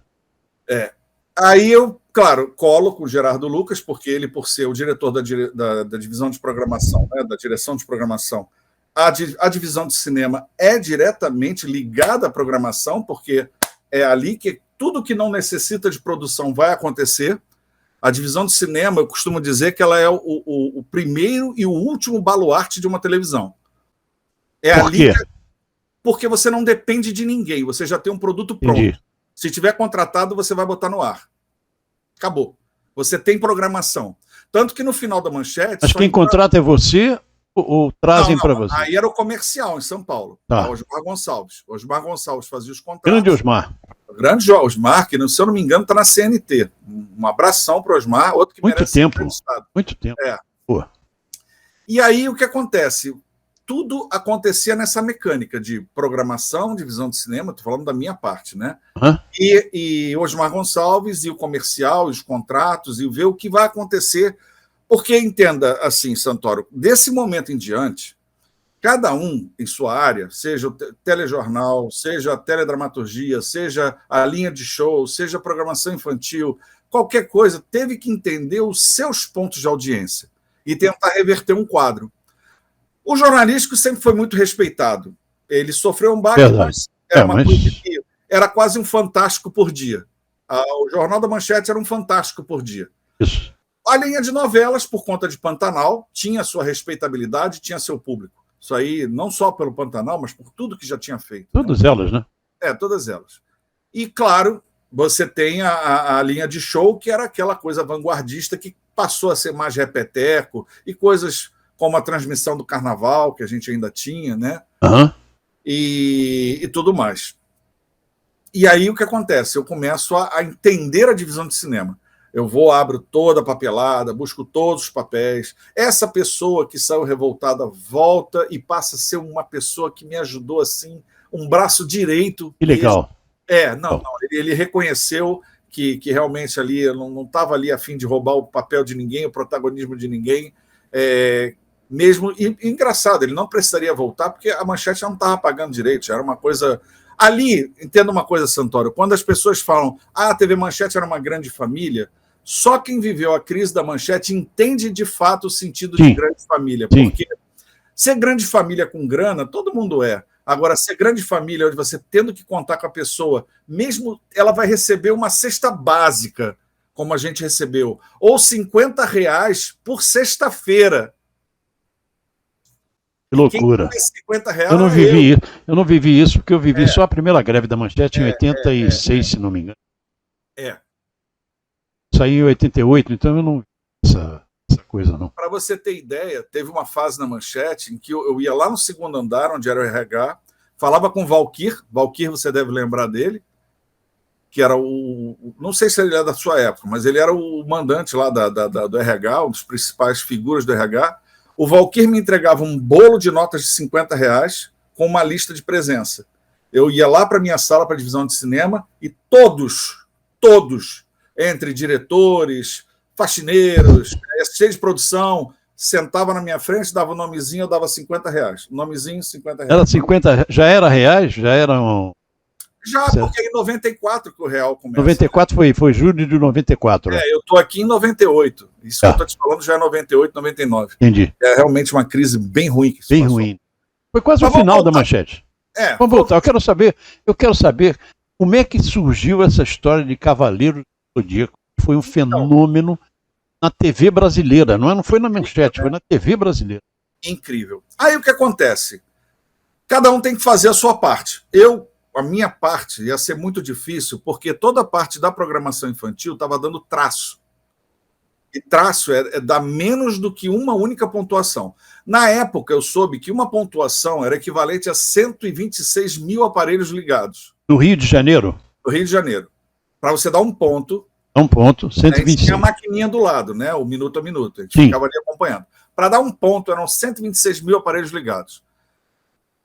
Aí eu, claro, colo com o Gerardo Lucas, porque ele, por ser o diretor da divisão de programação, né, da direção de programação, a divisão de cinema é diretamente ligada à programação, porque é ali que tudo que não necessita de produção vai acontecer. A divisão de cinema, eu costumo dizer que ela é o primeiro e o último baluarte de uma televisão. Por quê? Porque você não depende de ninguém, você já tem um produto pronto. Entendi. Se tiver contratado, você vai botar no ar. Acabou. Você tem programação. Tanto que no final da manchete... Mas quem contrata é você ou trazem para você? Aí era o comercial em São Paulo. Tá. Osmar Gonçalves. Osmar Gonçalves fazia os contratos. Grande Osmar. Grande Osmar, que, se eu não me engano, está na CNT. Um abração para o Osmar, outro que Muito merece tempo. ser entrevistado. Muito tempo. Pô. E aí o que acontece? tudo acontecia nessa mecânica de programação, divisão de cinema, estou falando da minha parte, né? Hã? E Osmar Gonçalves, e o comercial, e os contratos, e ver o que vai acontecer. Porque, entenda assim, Santoro, desse momento em diante, cada um em sua área, seja o telejornal, seja a teledramaturgia, seja a linha de show, seja a programação infantil, qualquer coisa, teve que entender os seus pontos de audiência e tentar reverter um quadro. O jornalístico sempre foi muito respeitado. Ele sofreu um baque, mas era uma coisa que era quase um fantástico por dia. O Jornal da Manchete era um fantástico por dia. Isso. A linha de novelas, por conta de Pantanal, tinha sua respeitabilidade, tinha seu público. Isso aí, não só pelo Pantanal, mas por tudo que já tinha feito. Todas elas, né? Todas elas. E, claro, você tem a linha de show, que era aquela coisa vanguardista que passou a ser mais repeteco, e coisas como a transmissão do Carnaval, que a gente ainda tinha, né? Uhum. E tudo mais. E aí o que acontece? Eu começo a entender a divisão de cinema. Eu abro toda a papelada, busco todos os papéis. Essa pessoa que saiu revoltada volta e passa a ser uma pessoa que me ajudou, assim, um braço direito. Que legal. Ele reconheceu que realmente ali eu não estava ali a fim de roubar o papel de ninguém, o protagonismo de ninguém. Mesmo, e engraçado, ele não precisaria voltar porque a Manchete não estava pagando direito, era uma coisa... Ali, entenda uma coisa, Santoro, quando as pessoas falam a TV Manchete era uma grande família, só quem viveu a crise da Manchete entende de fato o sentido de grande família, porque ser grande família com grana, todo mundo é. Agora, ser grande família, onde você tendo que contar com a pessoa, mesmo ela vai receber uma cesta básica, como a gente recebeu, ou R$50 por sexta-feira. Que loucura. Eu não vivi isso, porque eu vivi só a primeira greve da Manchete em 86, se não me engano. Saí em 88, então eu não vi essa coisa, não. Para você ter ideia, teve uma fase na Manchete em que eu ia lá no segundo andar, onde era o RH, falava com o Valquir, você deve lembrar dele, que era não sei se ele é da sua época, mas ele era o mandante lá do RH, um dos principais figuras do RH. O Valquir me entregava um bolo de notas de R$50 com uma lista de presença. Eu ia lá para a minha sala, para a divisão de cinema, e todos, entre diretores, faxineiros, assistente de produção, sentava na minha frente, dava o nomezinho, eu dava R$50. Nomezinho, R$50. Era 50, já era reais? Já eram... Já, certo. Porque é em 94 que o real começa. 94 foi julho de 94. Eu estou aqui em 98. Isso que eu estou te falando já é 98, 99. Entendi. É realmente uma crise bem ruim. Bem ruim. Foi quase o final da Manchete. Vamos voltar. Eu quero saber como é que surgiu essa história de Cavaleiro do Zodíaco. Foi um fenômeno na TV brasileira. Não foi na Manchete, foi na TV brasileira. Incrível. Aí o que acontece? Cada um tem que fazer a sua parte. A minha parte ia ser muito difícil, porque toda a parte da programação infantil estava dando traço. E traço dá menos do que uma única pontuação. Na época, eu soube que uma pontuação era equivalente a 126 mil aparelhos ligados. No Rio de Janeiro? No Rio de Janeiro. Para você dar um ponto... 126. Tinha a maquininha do lado, né? O minuto a minuto. A gente ficava ali acompanhando. Para dar um ponto, eram 126 mil aparelhos ligados.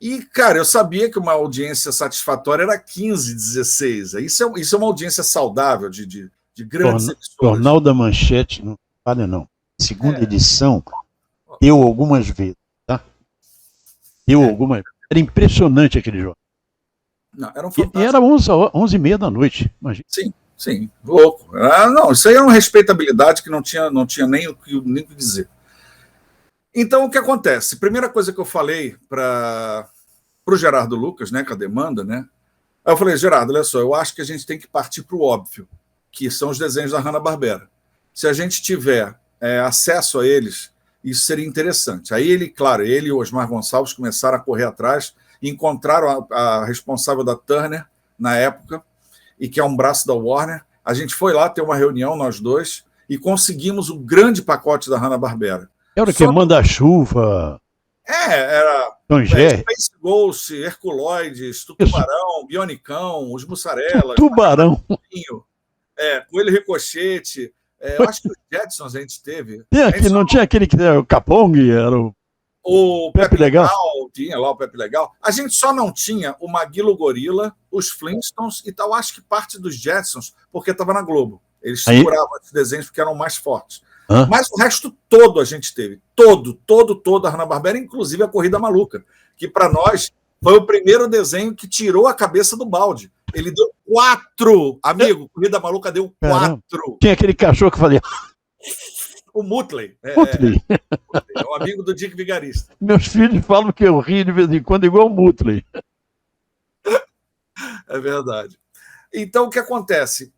E, cara, eu sabia que uma audiência satisfatória era 15, 16. Isso é uma audiência saudável de grandes emissoras. Jornal da Manchete, não falha não. Segunda edição, deu algumas vezes, tá? Era impressionante aquele jornal. Não, era um fantástico. E era 11h30 da noite, imagina. Sim, louco. Não, isso aí é uma respeitabilidade que não tinha nem o que dizer. Então, o que acontece? Primeira coisa que eu falei para o Gerardo Lucas, né, com a demanda, né? Aí eu falei, Gerardo, olha só, eu acho que a gente tem que partir para o óbvio, que são os desenhos da Hanna-Barbera. Se a gente tiver acesso a eles, isso seria interessante. Aí ele e o Osmar Gonçalves começaram a correr atrás, encontraram a responsável da Turner, na época, e que é um braço da Warner. A gente foi lá ter uma reunião, nós dois, e conseguimos o grande pacote da Hanna-Barbera. Era o que? Manda-chuva. Era Space Ghost, Herculoides, Tubarão, Bionicão, os Mussarelas. Tubarão. Coelho Ricochete. Eu acho que os Jetsons a gente teve. Não tinha aquele que era o Capong? Era o... O Pepe Legal. Tinha lá o Pepe Legal. A gente só não tinha o Maguilo Gorila, os Flintstones e tal, acho que parte dos Jetsons, porque estava na Globo. Eles seguravam esses desenhos porque eram mais fortes. Mas o resto todo a gente teve. Todo a Hanna-Barbera, inclusive a Corrida Maluca, que para nós foi o primeiro desenho que tirou a cabeça do balde. Ele deu 4, amigo. Corrida Maluca deu 4. Tinha aquele cachorro que fazia... O Mutley. Mutley. É o amigo do Dick Vigarista. Meus filhos falam que eu rio de vez em quando igual o Mutley. É verdade. Então, o que acontece?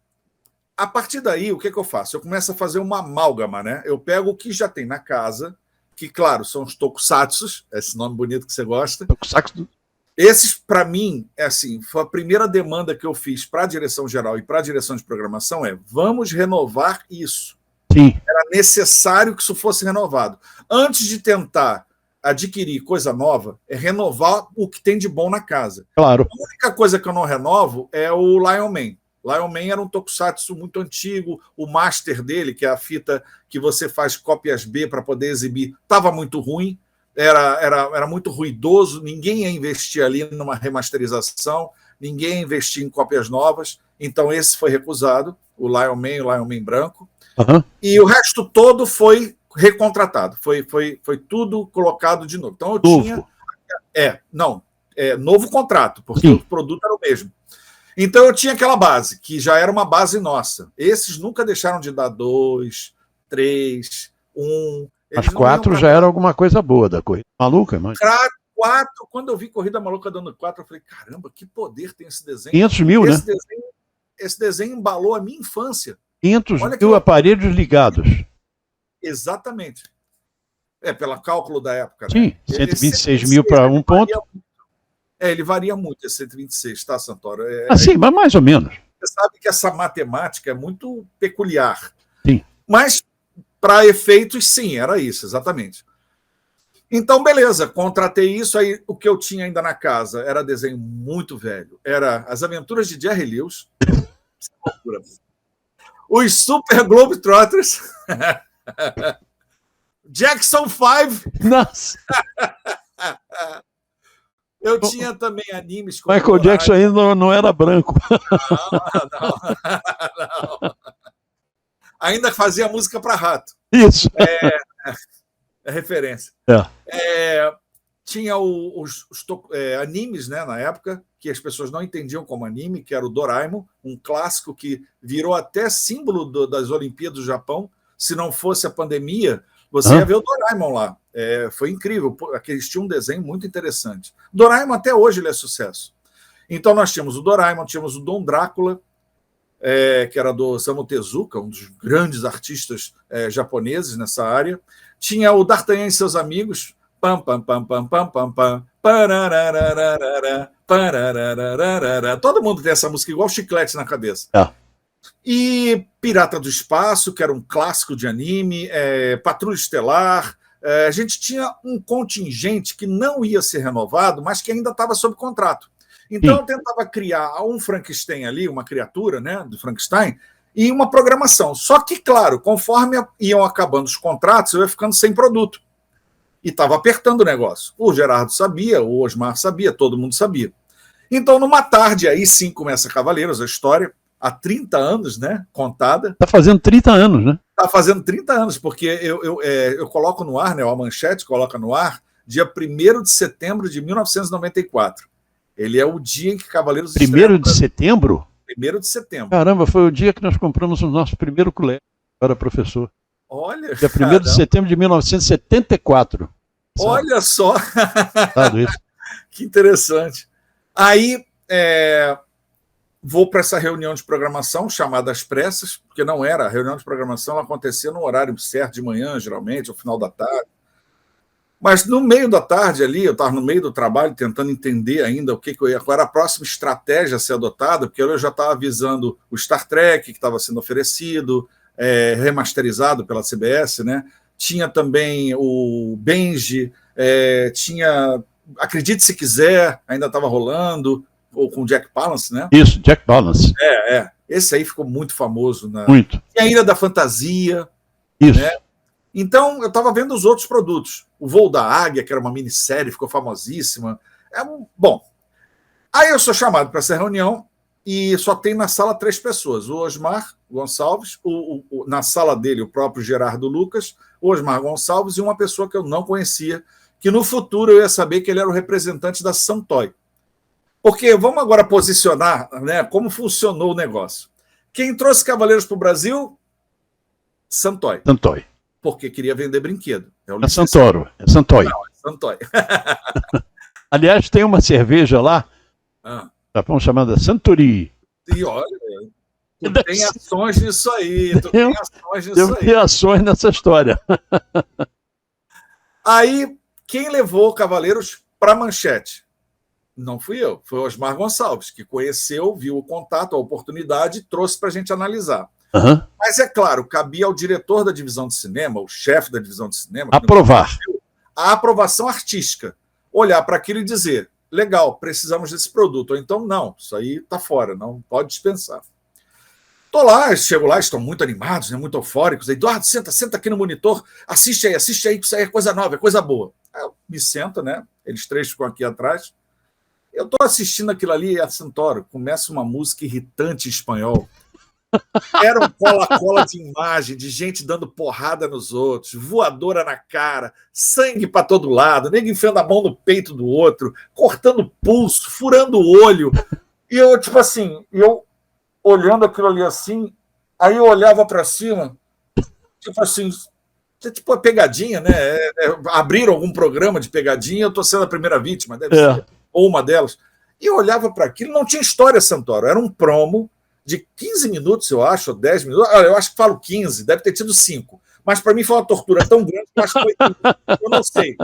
A partir daí, o que eu faço? Eu começo a fazer uma amálgama, né? Eu pego o que já tem na casa, que, claro, são os tokusatsus, esse nome bonito que você gosta. Tokusatsu. Esses, para mim, é assim, foi a primeira demanda que eu fiz para a direção geral e para a direção de programação vamos renovar isso. Sim. Era necessário que isso fosse renovado. Antes de tentar adquirir coisa nova, é renovar o que tem de bom na casa. Claro. A única coisa que eu não renovo é o Lion Man. Lion Man era um tokusatsu muito antigo, o master dele, que é a fita que você faz cópias B para poder exibir, estava muito ruim, era muito ruidoso, ninguém ia investir ali numa remasterização, ninguém ia investir em cópias novas, então esse foi recusado, o Lion Man branco. E o resto todo foi recontratado, foi tudo colocado de novo. Então eu tinha novo contrato, porque o produto era o mesmo. Então eu tinha aquela base, que já era uma base nossa. Esses nunca deixaram de dar 2, 3, 1. As 4 já era alguma coisa boa da Corrida Maluca, mas... 4, quando eu vi Corrida Maluca dando 4, eu falei, caramba, que poder tem esse desenho. 500 mil, né? Esse desenho embalou a minha infância. 500 mil aparelhos ligados. Exatamente. Pelo cálculo da época. Sim, né? 126 mil para um ponto. Ele varia muito, esse 126, tá, Santoro? Sim, mas mais ou menos. Você sabe que essa matemática é muito peculiar. Sim. Mas, para efeitos, sim, era isso, exatamente. Então, beleza, contratei isso. Aí o que eu tinha ainda na casa era desenho muito velho. Era As Aventuras de Jerry Lewis. Os Super Globetrotters. Jackson 5. Nossa. Eu tinha também animes como Michael Jackson ainda não era branco. Não. Ainda fazia música para rato. Isso. É referência. Tinha os animes, né, na época, que as pessoas não entendiam como anime, que era o Doraemon, um clássico que virou até símbolo das Olimpíadas do Japão. Se não fosse a pandemia, você ia ver o Doraemon lá. Foi incrível, porque eles tinham um desenho muito interessante. Doraemon até hoje ele é sucesso. Então nós tínhamos o Doraemon, tínhamos o Dom Drácula, que era do Osamu Tezuka, um dos grandes artistas japoneses nessa área. Tinha o D'Artagnan e seus amigos, pam pam pam pam pam pam pam, pararararara. Todo mundo tem essa música igual chiclete na cabeça. E Pirata do Espaço, que era um clássico de anime, Patrulha Estelar. A gente tinha um contingente que não ia ser renovado, mas que ainda estava sob contrato. Então eu tentava criar um Frankenstein ali, uma criatura, né, do Frankenstein, e uma programação. Só que, claro, conforme iam acabando os contratos, eu ia ficando sem produto. E estava apertando o negócio. O Gerardo sabia, o Osmar sabia, todo mundo sabia. Então, numa tarde, aí sim começa Cavaleiros, a história, há 30 anos, né, contada. Está fazendo 30 anos, né? Está fazendo 30 anos, porque eu coloco no ar, né, a Manchete coloca no ar, dia 1º de setembro de 1994. Ele é o dia em que Cavaleiros... 1º de setembro? 1º de setembro. Caramba, foi o dia que nós compramos o nosso primeiro colégio para professor. Olha, dia 1º de setembro de 1974. Olha só. Isso. Que interessante. Aí, vou para essa reunião de programação, chamada às pressas, porque não era. A reunião de programação ela acontecia no horário certo, de manhã, geralmente, ao final da tarde. Mas no meio da tarde ali, eu estava no meio do trabalho, tentando entender ainda qual era a próxima estratégia a ser adotada, porque eu já estava avisando o Star Trek, que estava sendo oferecido, remasterizado pela CBS, né? Tinha também o Benji, tinha Acredite Se Quiser, ainda estava rolando, ou com Jack Palance, né? Isso, Jack Palance. Esse aí ficou muito famoso. Muito. E a Ilha da Fantasia. Isso. Né? Então, eu estava vendo os outros produtos. O Voo da Águia, que era uma minissérie, ficou famosíssima. Bom, aí eu sou chamado para essa reunião e só tem na sala 3 pessoas. O Osmar Gonçalves, na sala dele o próprio Gerardo Lucas, o Osmar Gonçalves e uma pessoa que eu não conhecia, que no futuro eu ia saber que ele era o representante da Santoy. Porque vamos agora posicionar, né, como funcionou o negócio. Quem trouxe Cavaleiros para o Brasil? Santoy. Santoy. Porque queria vender brinquedo. É Santoro. É Santoy. Não, é Santoy. Aliás, tem uma cerveja lá, Japão, chamada Santori. E olha, tu tem ações nisso aí. Tu tem ações nisso Devo ter ações nessa história. Aí, quem levou Cavaleiros para Manchete? Não fui eu, foi o Osmar Gonçalves, que conheceu, viu o contato, a oportunidade e trouxe para a gente analisar. Uhum. Mas, é claro, cabia ao diretor da divisão de cinema, o chefe da divisão de cinema, aprovar a aprovação artística. Olhar para aquilo e dizer, legal, precisamos desse produto. Ou então, não, isso aí está fora, não pode dispensar. Estou lá, chego lá, estão muito animados, né, muito eufóricos. Eduardo, senta aqui no monitor, assiste aí, que isso aí é coisa nova, é coisa boa. Aí eu me sento, né? Eles 3 ficam aqui atrás. Eu estou assistindo aquilo ali, a Santoro, começa uma música irritante em espanhol. Era um cola-cola de imagem, de gente dando porrada nos outros, voadora na cara, sangue para todo lado, nego enfiando a mão no peito do outro, cortando pulso, furando o olho. E eu, tipo assim, olhando aquilo ali assim, aí eu olhava para cima, tipo assim, tipo a pegadinha, né? Abriram algum programa de pegadinha, eu estou sendo a primeira vítima, deve ser, ou uma delas. E eu olhava para aquilo, não tinha história, Santoro, era um promo de 15 minutos, eu acho, ou 10 minutos, eu acho que falo 15, deve ter tido 5, mas para mim foi uma tortura tão grande que eu acho que foi 15, eu não sei.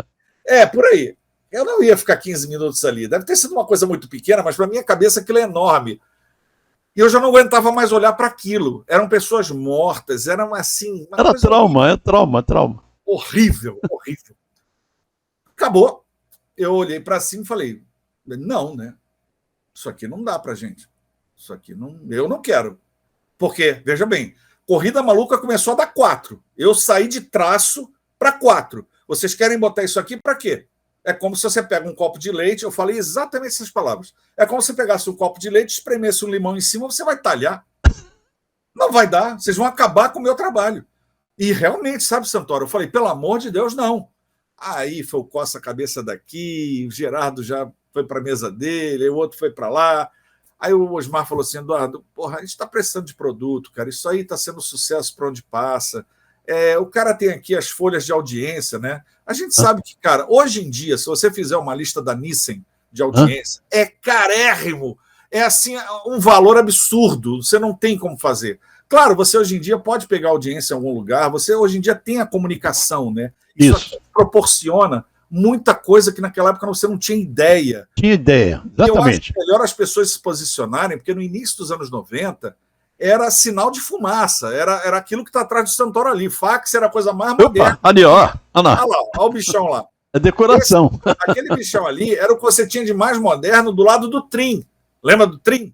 Por aí. Eu não ia ficar 15 minutos ali, deve ter sido uma coisa muito pequena, mas para minha cabeça aquilo é enorme. E eu já não aguentava mais olhar para aquilo. Eram pessoas mortas, eram assim... Era trauma, trauma. Horrível. Acabou. Eu olhei para cima e falei, não, né? Isso aqui não dá para gente. Isso aqui eu não quero. Porque, veja bem, Corrida Maluca começou a dar 4. Eu saí de traço para 4. Vocês querem botar isso aqui para quê? É como se você pega um copo de leite, eu falei exatamente essas palavras. É como se você pegasse um copo de leite, espremesse um limão em cima, você vai talhar. Não vai dar, vocês vão acabar com o meu trabalho. E realmente, sabe, Santoro, eu falei, pelo amor de Deus, não. Aí foi o coça a cabeça daqui, o Gerardo já foi para a mesa dele, aí o outro foi para lá. Aí o Osmar falou assim, Eduardo, porra, a gente está precisando de produto, cara, isso aí está sendo sucesso para onde passa. O cara tem aqui as folhas de audiência, né? A gente sabe que, cara, hoje em dia, se você fizer uma lista da Nielsen de audiência, é carérrimo. É assim, um valor absurdo. Você não tem como fazer. Claro, você hoje em dia pode pegar audiência em algum lugar, você hoje em dia tem a comunicação, né? Isso proporciona muita coisa que naquela época você não tinha ideia. Tinha ideia, exatamente. Eu acho melhor as pessoas se posicionarem, porque no início dos anos 90 era sinal de fumaça, era aquilo que está atrás do Santoro ali. Fax era a coisa mais moderna. Ali, ó. Olha lá, olha o bichão lá. É decoração. Aquele bichão ali era o que você tinha de mais moderno do lado do Trim. Lembra do Trim?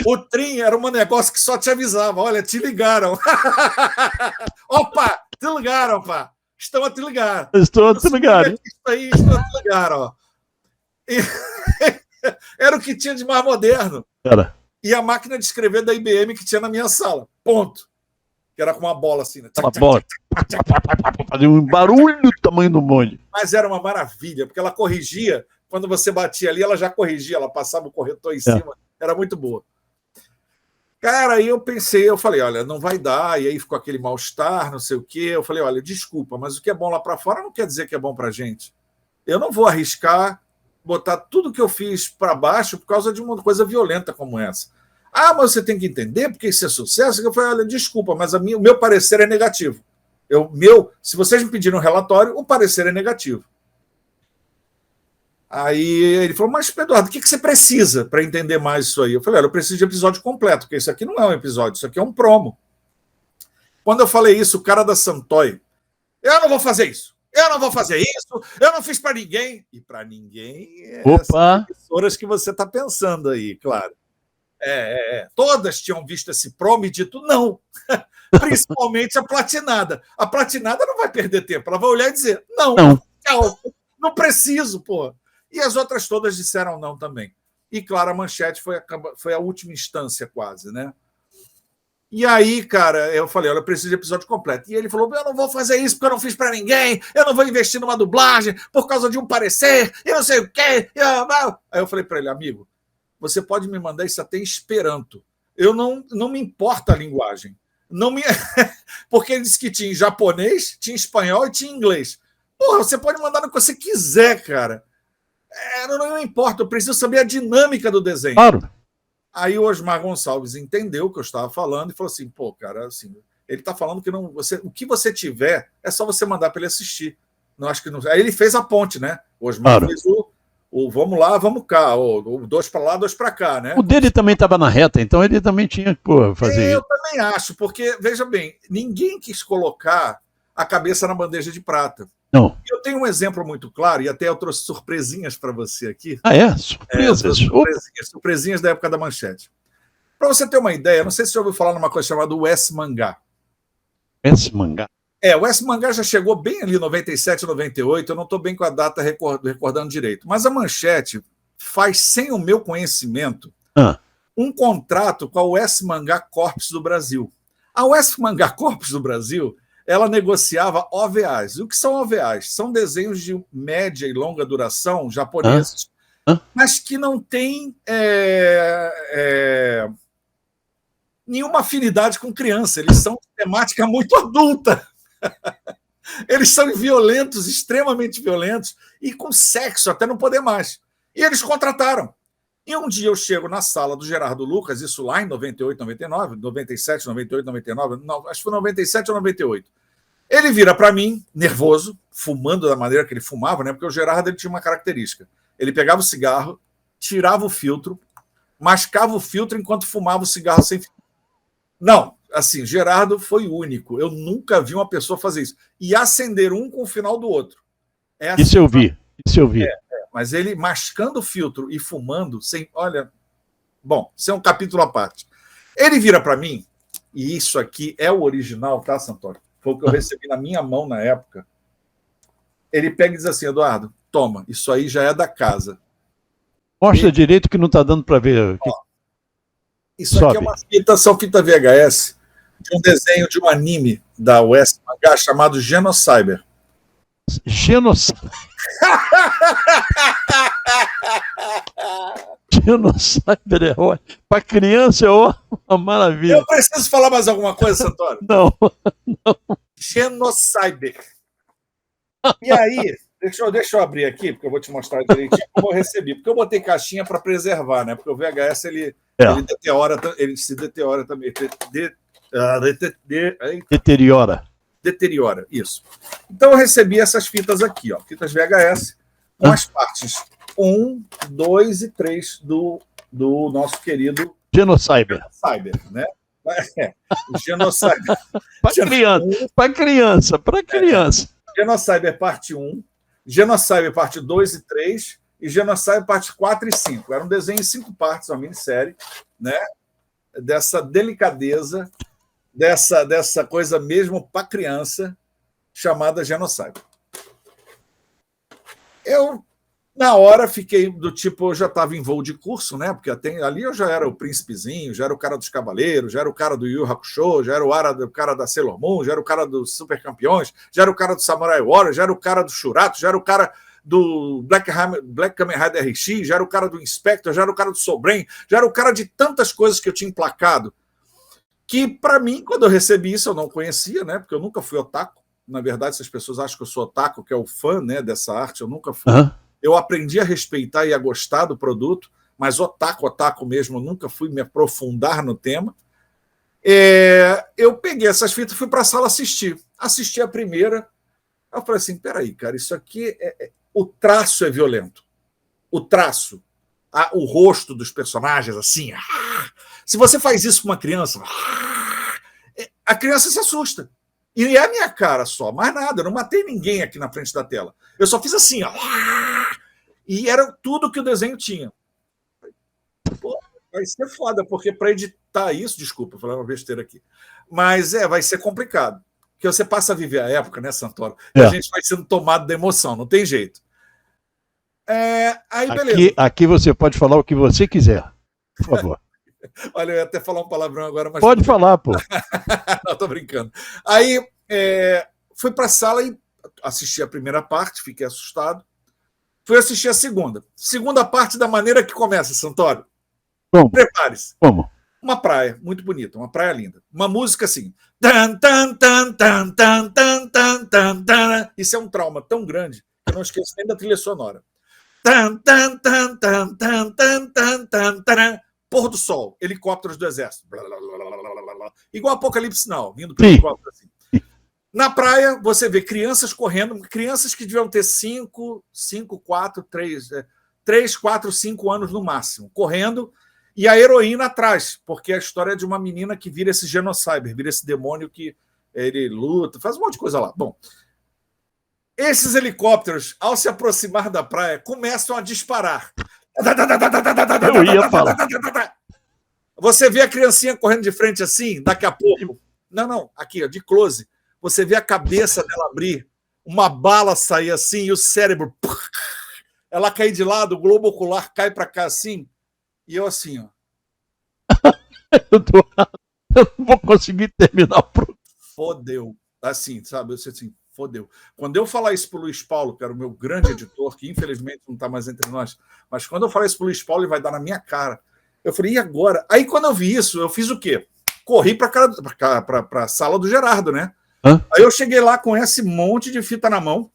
O Trim era um negócio que só te avisava. Olha, te ligaram. Opa, te ligaram, pá. Estão a te ligar. Estou a te ligar. Isso aí, estou a te ligar, ó. Era o que tinha de mais moderno. Era. E a máquina de escrever da IBM que tinha na minha sala. Ponto. Que era com uma bola assim. Né? Uma bola. Fazia um barulho do tamanho do bonde. Mas era uma maravilha, porque ela corrigia. Quando você batia ali, ela já corrigia. Ela passava o corretor em cima. Era muito boa. Cara, aí eu falei, olha, não vai dar. E aí ficou aquele mal-estar, não sei o quê. Eu falei, olha, desculpa, mas o que é bom lá para fora não quer dizer que é bom para gente. Eu não vou arriscar botar tudo que eu fiz para baixo por causa de uma coisa violenta como essa. Ah, mas você tem que entender porque isso é sucesso. Eu falei, olha, desculpa, mas o meu parecer é negativo. Se vocês me pedirem um relatório, o parecer é negativo. Aí ele falou, mas Eduardo, o que você precisa para entender mais isso aí? Eu falei, olha, eu preciso de episódio completo, porque isso aqui não é um episódio, isso aqui é um promo. Quando eu falei isso, o cara da Santoy, eu não vou fazer isso. Eu não vou fazer isso, eu não fiz para ninguém. E para ninguém essas emissoras que você está pensando aí, claro. Todas tinham visto esse promo e dito não. principalmente a platinada. A platinada não vai perder tempo, ela vai olhar e dizer, não, tchau, não preciso, pô. E as outras todas disseram não também. E, claro, a Manchete foi a última instância quase, né? E aí, cara, eu falei, olha, eu preciso de episódio completo. E ele falou, eu não vou fazer isso porque eu não fiz para ninguém, eu não vou investir numa dublagem por causa de um parecer, eu não sei o quê. Aí eu falei para ele, amigo, você pode me mandar isso até em Esperanto. Eu não me importa a linguagem. Não me... Porque ele disse que tinha em japonês, tinha em espanhol e tinha em inglês. Porra, você pode mandar no que você quiser, cara. Não importa, eu preciso saber a dinâmica do desenho. Claro. Aí o Osmar Gonçalves entendeu o que eu estava falando e falou assim, pô, cara, assim, ele está falando que não, o que você tiver é só você mandar para ele assistir. Não acho que não. Aí ele fez a ponte, né? O Osmar fez o vamos lá, vamos cá, o 2 para lá, 2 para cá, né? O dele também estava na reta, então ele também tinha que fazer isso. Eu também acho, porque, veja bem, ninguém quis colocar a cabeça na bandeja de prata. Não. Eu tenho um exemplo muito claro, e até eu trouxe surpresinhas para você aqui. Ah, é? Surpresas? Surpresinhas da época da Manchete. Para você ter uma ideia, não sei se você já ouviu falar numa coisa chamada US Mangá. US Mangá? O US Mangá já chegou bem ali, 97, 98, eu não estou bem com a data recordando direito. Mas a Manchete faz, sem o meu conhecimento, um contrato com a US Mangá Corps do Brasil. A US Mangá Corps do Brasil... ela negociava OVAs. O que são OVAs? São desenhos de média e longa duração japoneses, mas que não têm nenhuma afinidade com criança. Eles são de temática muito adulta. Eles são violentos, extremamente violentos, e com sexo até não poder mais. E eles contrataram. E um dia eu chego na sala do Gerardo Lucas, isso lá em 98, 99, 97, 98, 99, não, acho que foi 97 ou 98. Ele vira para mim, nervoso, fumando da maneira que ele fumava, né? Porque o Gerardo ele tinha uma característica. Ele pegava o cigarro, tirava o filtro, mascava o filtro enquanto fumava o cigarro sem filtro. Não, assim, Gerardo foi único. Eu nunca vi uma pessoa fazer isso. E acender um com o final do outro. Assim, isso eu vi. Mas ele mascando o filtro e fumando, sem. Olha. Bom, isso é um capítulo à parte. Ele vira para mim, e isso aqui é o original, tá, Santoro? Foi o que eu recebi na minha mão na época. Ele pega e diz assim, Eduardo, toma, isso aí já é da casa. Mostra direito que não está dando para ver. Isso aqui é uma fita, são fita VHS, de um desenho de um anime da US Mangá chamado Genocyber. Genocyber. Genocyber é ótimo. Para criança é uma maravilha. Eu preciso falar mais alguma coisa, Santoro? Não. Genocyber. E aí, deixa eu abrir aqui, porque eu vou te mostrar direitinho como eu recebi. Porque eu botei caixinha para preservar, né? Porque o VHS ele se deteriora também. Deteriora, isso. Então eu recebi essas fitas aqui, ó, fitas VHS, com as partes 1, 2 e 3 do nosso querido Genocyber, né? Genocyber. Para criança. Genocyber parte 1, Genocyber parte 2 e 3 e Genocyber parte 4 e 5. Era um desenho em 5 partes, uma minissérie, né? Dessa delicadeza, dessa coisa mesmo para criança, chamada Genocyber. Eu, na hora, fiquei do tipo, eu já estava em voo de curso, né? Porque ali eu já era o príncipezinho, já era o cara dos cavaleiros, já era o cara do Yu Hakusho, já era o cara da Sailor Moon, já era o cara dos Super Campeões, já era o cara do Samurai Warrior, já era o cara do Shurato, já era o cara do Black Kamen Rider RX, já era o cara do Inspector, já era o cara do Soul Brain, já era o cara de tantas coisas que eu tinha emplacado, que, para mim, quando eu recebi isso, eu não conhecia, né? Porque eu nunca fui otaku. Na verdade, se as pessoas acham que eu sou otaku, que é o fã, né, dessa arte, eu nunca fui. Eu aprendi a respeitar e a gostar do produto, mas otaku mesmo, eu nunca fui me aprofundar no tema. Eu peguei essas fitas e fui para a sala assistir. Assisti a primeira. Eu falei assim, peraí, cara, isso aqui o traço é violento. O traço. O rosto dos personagens, assim. Se você faz isso com uma criança, a criança se assusta. E é a minha cara só, mais nada. Eu não matei ninguém aqui na frente da tela. Eu só fiz assim, ó. E era tudo que o desenho tinha. Pô, vai ser foda, porque para editar isso, desculpa, vou falar uma besteira aqui. Mas vai ser complicado. Porque você passa a viver a época, né, Santoro? É. A gente vai sendo tomado da emoção, não tem jeito. Aí, beleza. Aqui você pode falar o que você quiser, por favor. Olha, eu ia até falar um palavrão agora, mas... Pode falar, pô. Não, tô brincando. Aí, fui para a sala e assisti a primeira parte, fiquei assustado. Fui assistir a segunda. Segunda parte da maneira que começa, Santoro. Como? Prepare-se. Como? Uma praia muito bonita, uma praia linda. Uma música assim. Tan, tan, tan, tan, tan, tan, tan, tan, tan. Isso é um trauma tão grande que eu não esqueço nem da trilha sonora. Tan, tan, tan, tan, tan, tan, tan, tan, tan. Pôr do sol, helicópteros do exército. Blá, blá, blá, blá, blá. Igual Apocalipse Now, vindo pelo helicóptero assim. Na praia, você vê crianças correndo, crianças que deviam ter 3, 4, 5 anos no máximo, correndo, e a heroína atrás, porque a história é de uma menina que vira esse genocyber, vira esse demônio que ele luta, faz um monte de coisa lá. Bom, esses helicópteros, ao se aproximar da praia, começam a disparar. Eu ia falar. Você vê a criancinha correndo de frente assim, daqui a pouco. Não, aqui, ó, de close. Você vê a cabeça dela abrir, uma bala sair assim e o cérebro. Ela cair de lado, o globo ocular cai para cá assim. E eu assim, ó. Eu não vou conseguir terminar. Fodeu. Assim, sabe? Eu sei assim, fodeu. Quando eu falar isso pro Luiz Paulo, que era o meu grande editor, que infelizmente não está mais entre nós, mas quando eu falar isso pro Luiz Paulo, ele vai dar na minha cara. Eu falei, e agora? Aí quando eu vi isso, eu fiz o quê? Corri para a sala do Gerardo, né? Aí eu cheguei lá com esse monte de fita na mão.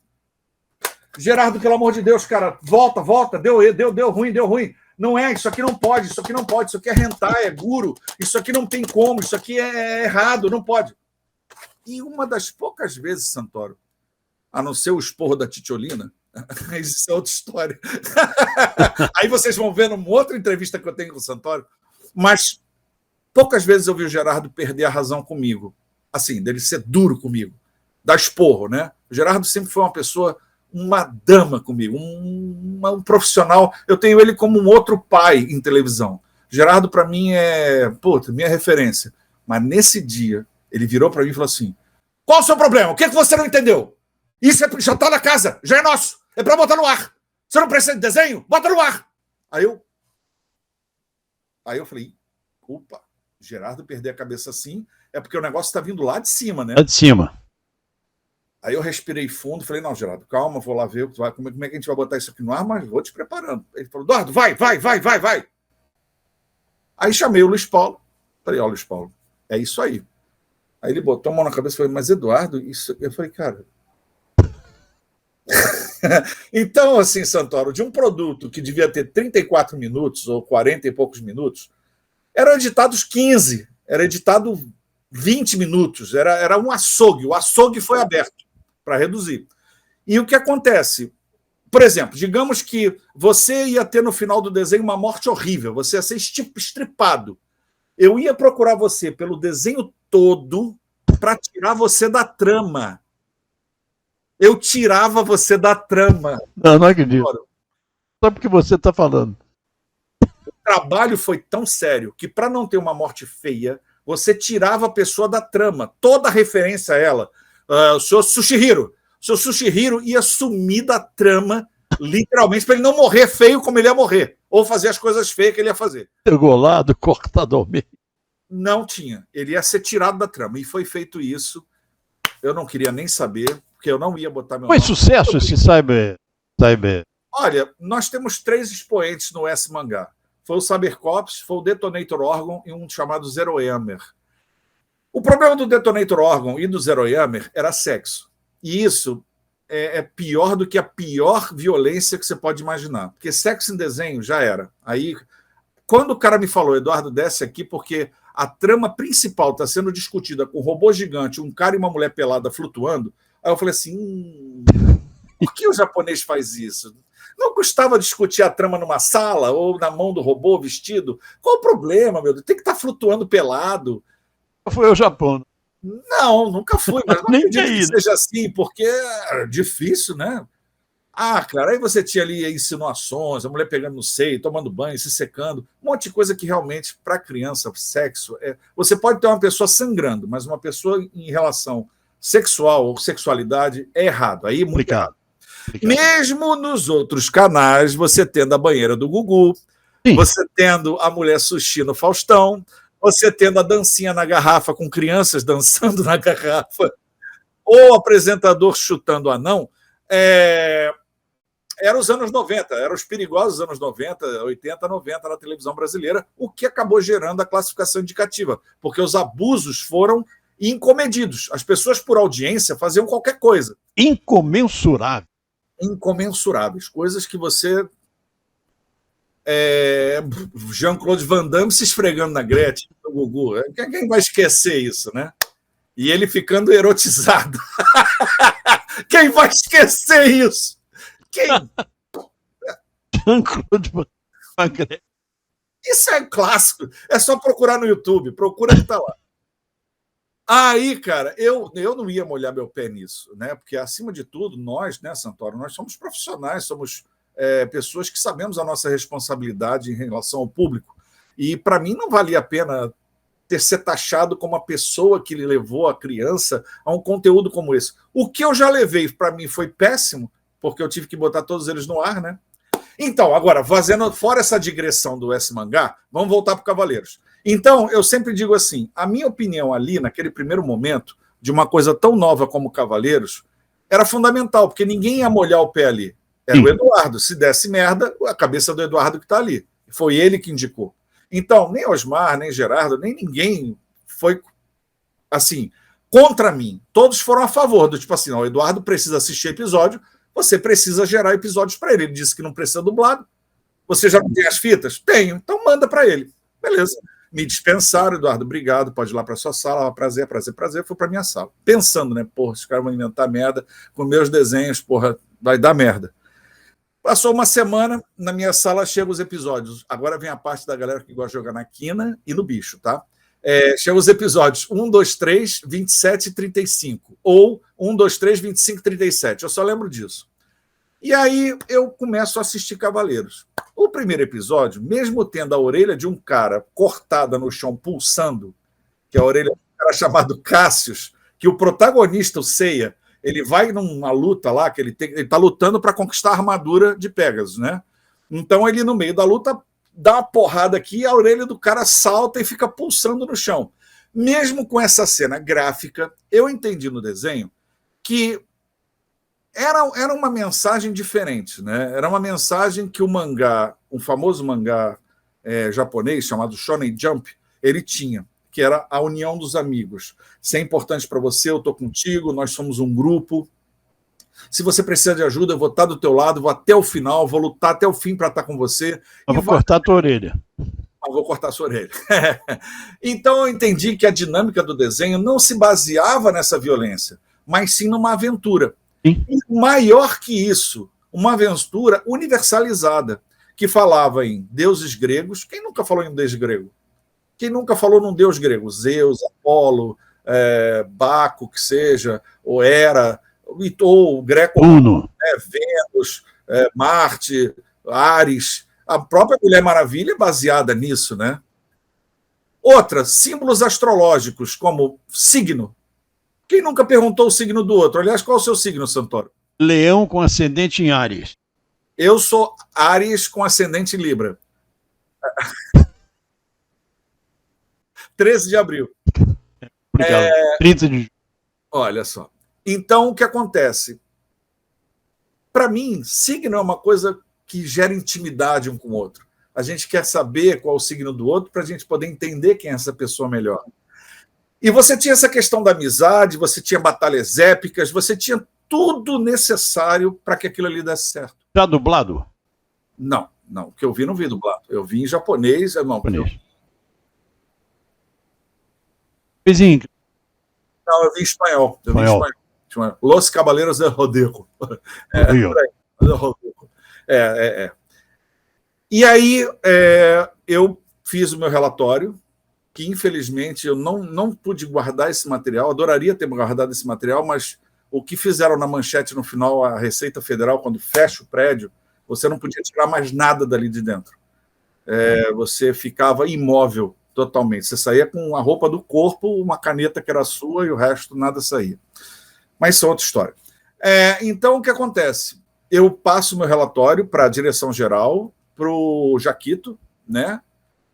Gerardo, pelo amor de Deus, cara, volta, deu ruim. Não é, isso aqui não pode, isso aqui é hentai, é guru, isso aqui não tem como, isso aqui é errado, não pode. E uma das poucas vezes, Santoro, a não ser o esporro da Titiolina, mas isso é outra história. Aí vocês vão ver numa outra entrevista que eu tenho com o Santoro, mas poucas vezes eu vi o Gerardo perder a razão comigo. Assim, dele ser duro comigo, dar esporro, né? O Gerardo sempre foi uma pessoa, uma dama comigo, um profissional. Eu tenho ele como um outro pai em televisão. Gerardo, para mim, é minha referência. Mas nesse dia, ele virou para mim e falou assim: qual o seu problema? O que você não entendeu? Isso já está na casa, já é nosso. É para botar no ar. Você não precisa de desenho? Bota no ar. Aí eu falei, opa, Gerardo perder a cabeça assim é porque o negócio está vindo lá de cima, né? Lá de cima. Aí eu respirei fundo, falei, não, Gerardo, calma, vou lá ver como é que a gente vai botar isso aqui no ar, mas vou te preparando. Ele falou, Eduardo, vai. Aí chamei o Luiz Paulo, falei, ó, Luiz Paulo, é isso aí. Aí ele botou a mão na cabeça e falou, mas Eduardo, isso... Eu falei, cara... Então, assim, Santoro, de um produto que devia ter 34 minutos ou 40 e poucos minutos, eram editados 15, era editado 20 minutos, era um açougue. O açougue foi aberto para reduzir. E o que acontece? Por exemplo, digamos que você ia ter no final do desenho uma morte horrível, você ia ser estripado. Eu ia procurar você pelo desenho todo para tirar você da trama. Eu tirava você da trama. Não acredito. Sabe o que você está falando? O trabalho foi tão sério que, para não ter uma morte feia, você tirava a pessoa da trama. Toda referência a ela. O seu Sushihiro ia sumir da trama, literalmente, para ele não morrer feio como ele ia morrer. Ou fazer as coisas feias que ele ia fazer. Degolado, cortado ao meio. Não tinha. Ele ia ser tirado da trama. E foi feito isso. Eu não queria nem saber, porque eu não ia botar meu nome. Foi sucesso esse Cyber? Olha, nós temos 3 expoentes no S-Mangá. Foi o Cybercops, foi o Detonator Orgon e um chamado Zero Hammer. O problema do Detonator Orgon e do Zero Hammer era sexo. E isso é pior do que a pior violência que você pode imaginar. Porque sexo em desenho já era. Aí, quando o cara me falou, Eduardo, desce aqui, porque a trama principal está sendo discutida com um robô gigante, um cara e uma mulher pelada flutuando, aí eu falei assim, por que o japonês faz isso? Não custava discutir a trama numa sala ou na mão do robô vestido? Qual o problema, meu Deus? Tem que estar flutuando pelado. Foi ao Japão. Não, nunca fui, mas não nem acredito que seja assim, porque é difícil, né? Cara, aí você tinha ali insinuações, a mulher pegando no seio, tomando banho, se secando, um monte de coisa que realmente, para criança, sexo, você pode ter uma pessoa sangrando, mas uma pessoa em relação sexual ou sexualidade é errado, aí é muito errado. Mesmo nos outros canais, você tendo a banheira do Gugu, sim, você tendo a mulher sushi no Faustão, você tendo a dancinha na garrafa com crianças dançando na garrafa, ou o apresentador chutando anão, eram os anos 90, eram os perigosos anos 90, 80, 90 na televisão brasileira, o que acabou gerando a classificação indicativa, porque os abusos foram incomedidos. As pessoas, por audiência, faziam qualquer coisa. Incomensurável. Incomensuráveis. Coisas que você... Jean-Claude Van Damme se esfregando na Gretchen, no Gugu. Quem vai esquecer isso, né? E ele ficando erotizado. Quem vai esquecer isso? Quem? Jean-Claude Van Damme. Isso é clássico. É só procurar no YouTube. Procura que tá lá. Aí, cara, eu não ia molhar meu pé nisso, né? Porque, acima de tudo, nós, né, Santoro, nós somos profissionais, somos pessoas que sabemos a nossa responsabilidade em relação ao público. E, para mim, não valia a pena ser taxado como a pessoa que levou a criança a um conteúdo como esse. O que eu já levei, para mim, foi péssimo, porque eu tive que botar todos eles no ar, né? Então, agora, fazendo fora essa digressão do S-Mangá, vamos voltar para o Cavaleiros. Então, eu sempre digo assim, a minha opinião ali, naquele primeiro momento, de uma coisa tão nova como Cavaleiros, era fundamental, porque ninguém ia molhar o pé ali. Era o Eduardo. Se desse merda, a cabeça do Eduardo que está ali. Foi ele que indicou. Então, nem Osmar, nem Gerardo, nem ninguém foi, assim, contra mim. Todos foram a favor, do tipo assim, o Eduardo precisa assistir episódio, você precisa gerar episódios para ele. Ele disse que não precisa dublado. Você já não tem as fitas? Tenho. Então manda para ele. Beleza. Me dispensaram, Eduardo, obrigado, pode ir lá para sua sala, prazer, prazer, prazer, foi para minha sala. Pensando, né, porra, os caras vão inventar merda com meus desenhos, porra, vai dar merda. Passou uma semana, na minha sala chegam os episódios. Agora vem a parte da galera que gosta de jogar na quina e no bicho, tá? Chegam os episódios 1, 2, 3, 27 e 35. Ou 1, 2, 3, 25 e 37. Eu só lembro disso. E aí eu começo a assistir Cavaleiros. O primeiro episódio, mesmo tendo a orelha de um cara cortada no chão, pulsando, que é a orelha de um cara chamado Cassius, que o protagonista, o Seiya, ele vai numa luta lá, que ele está lutando para conquistar a armadura de Pegasus, né? Então ele, no meio da luta, dá uma porrada aqui, a orelha do cara salta e fica pulsando no chão. Mesmo com essa cena gráfica, eu entendi no desenho que era uma mensagem diferente, né? Era uma mensagem que o mangá, um famoso mangá japonês chamado Shonen Jump, ele tinha, que era a união dos amigos. Se é importante para você, eu estou contigo, nós somos um grupo. Se você precisa de ajuda, eu vou estar do teu lado, vou até o final, vou lutar até o fim para estar com você. Eu vou cortar a tua orelha. Eu vou cortar a sua orelha. Então eu entendi que a dinâmica do desenho não se baseava nessa violência, mas sim numa aventura. E maior que isso, uma aventura universalizada, que falava em deuses gregos. Quem nunca falou em um deus grego? Quem nunca falou num deus grego? Zeus, Apolo, Baco, que seja, ou Hera, ou greco, Vênus, Marte, Ares. A própria Mulher Maravilha é baseada nisso, né? Outra, símbolos astrológicos, como signo. Quem nunca perguntou o signo do outro? Aliás, qual é o seu signo, Santoro? Leão com ascendente em Áries. Eu sou Áries com ascendente em Libra. 13 de abril. Obrigado. 30 de julho. Olha só. Então, o que acontece? Para mim, signo é uma coisa que gera intimidade um com o outro. A gente quer saber qual é o signo do outro para a gente poder entender quem é essa pessoa melhor. E você tinha essa questão da amizade, você tinha batalhas épicas, você tinha tudo necessário para que aquilo ali desse certo. Já dublado? Não. O que eu vi, não vi dublado. Eu vi em japonês. Não, eu vi em espanhol. Los Cavaleiros del Rodrigo. E aí eu fiz o meu relatório, que infelizmente eu não pude guardar esse material, adoraria ter guardado esse material, mas o que fizeram na manchete no final, a Receita Federal, quando fecha o prédio, você não podia tirar mais nada dali de dentro. Você ficava imóvel totalmente. Você saía com a roupa do corpo, uma caneta que era sua e o resto nada saía. Mas isso é outra história. Então, o que acontece? Eu passo meu relatório para a direção geral, para o Jaquito, né?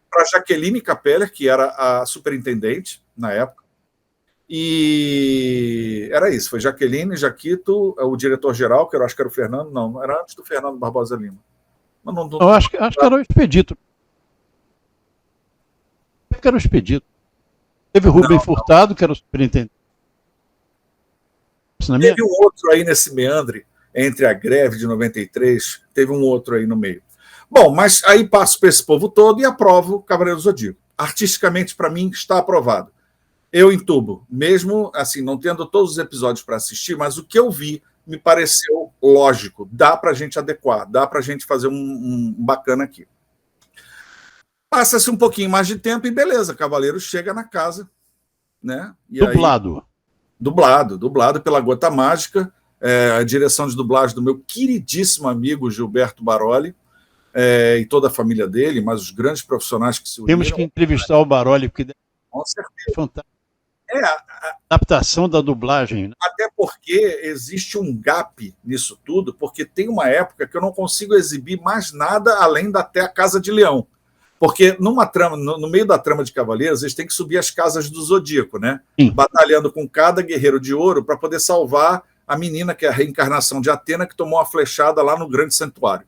Para a Jaqueline Capeller, que era a superintendente na época. E era isso, foi Jaqueline, Jaquito, o diretor-geral, que eu acho que era o Fernando, não, era antes do Fernando Barbosa Lima. Eu acho que era o Expedito. Que era o Expedito. Teve o Rubem Furtado, que era o superintendente. Teve um outro aí nesse meandre, entre a greve de 93, teve um outro aí no meio. Bom, mas aí passo para esse povo todo e aprovo Cavaleiro do Zodíaco. Artisticamente, para mim, está aprovado. Eu entubo, mesmo assim, não tendo todos os episódios para assistir, mas o que eu vi me pareceu lógico. Dá para a gente adequar, dá para a gente fazer um bacana aqui. Passa-se um pouquinho mais de tempo e beleza, Cavaleiro chega na casa. Né? E dublado. Aí, dublado pela Gota Mágica, a direção de dublagem do meu queridíssimo amigo Gilberto Baroli, e toda a família dele, mas os grandes profissionais que se uniram. Temos que entrevistar o Baroli, porque com certeza. Fantástico. A adaptação da dublagem. Né? Até porque existe um gap nisso tudo, porque tem uma época que eu não consigo exibir mais nada além da até a Casa de Leão. Porque numa trama, no meio da trama de Cavaleiros, eles têm que subir as casas do Zodíaco, né? Sim. Batalhando com cada guerreiro de ouro para poder salvar a menina, que é a reencarnação de Atena, que tomou uma flechada lá no grande santuário.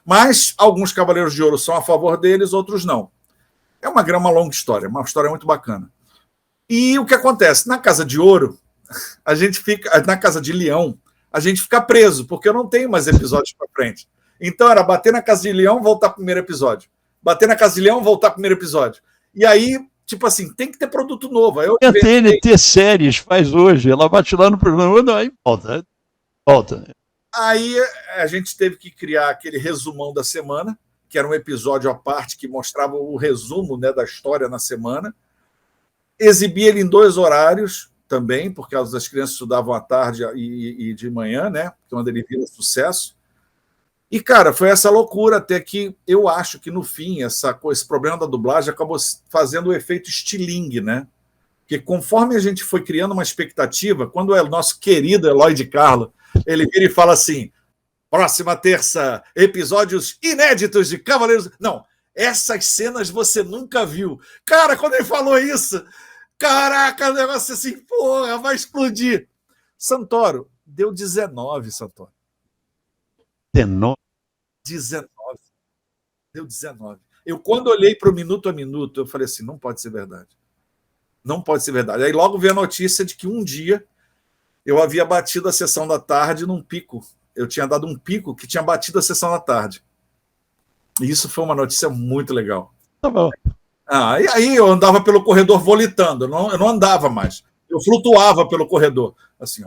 Mas alguns Cavaleiros de Ouro são a favor deles, outros não. É uma longa história, uma história muito bacana. E o que acontece? Na Casa de Ouro, a gente fica. Na Casa de Leão, a gente fica preso, porque eu não tenho mais episódios para frente. Então era bater na Casa de Leão, voltar pro primeiro episódio. Bater na Casa de Leão, voltar pro primeiro episódio. E aí, tipo assim, tem que ter produto novo. Aí a TNT Séries faz hoje, ela bate lá no programa, aí volta. Aí a gente teve que criar aquele resumão da semana, que era um episódio à parte que mostrava o resumo, né, da história na semana. Exibi ele em 2 horários também, por causa das crianças estudavam à tarde e de manhã, né, quando ele vira sucesso. E, cara, foi essa loucura, até que eu acho que, no fim, esse problema da dublagem acabou fazendo o efeito estilingue, né? Porque conforme a gente foi criando uma expectativa, quando é o nosso querido Eloy de Carlo, ele vira e fala assim, próxima terça, episódios inéditos de Cavaleiros... Não, essas cenas você nunca viu. Cara, quando ele falou isso, caraca, o negócio assim, porra, vai explodir. Santoro, deu 19, Santoro. 19. Deu 19. Eu, quando olhei para o minuto a minuto, eu falei assim, não pode ser verdade. Não pode ser verdade. Aí logo veio a notícia de que um dia eu havia batido a sessão da tarde num pico. Eu tinha dado um pico que tinha batido a sessão da tarde. E isso foi uma notícia muito legal. Tá bom. E aí eu andava pelo corredor volitando. Eu não andava mais. Eu flutuava pelo corredor. Assim,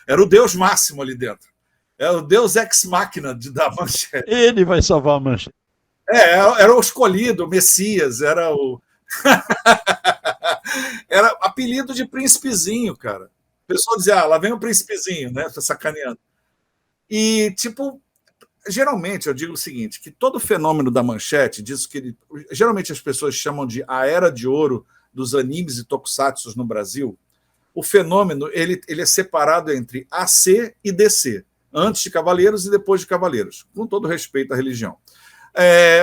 era o Deus máximo ali dentro. Era o Deus ex-máquina da Manchete. Ele vai salvar a Manchete. Era o escolhido, o Messias, era o... Era apelido de príncipezinho, cara. O pessoal dizia, lá vem o príncipezinho, né? Tá sacaneando. E, tipo, geralmente eu digo o seguinte, que todo fenômeno da Manchete, diz que geralmente as pessoas chamam de a era de ouro dos animes e tokusatsu no Brasil. O fenômeno, ele é separado entre AC e DC. Antes de Cavaleiros e depois de Cavaleiros, com todo respeito à religião.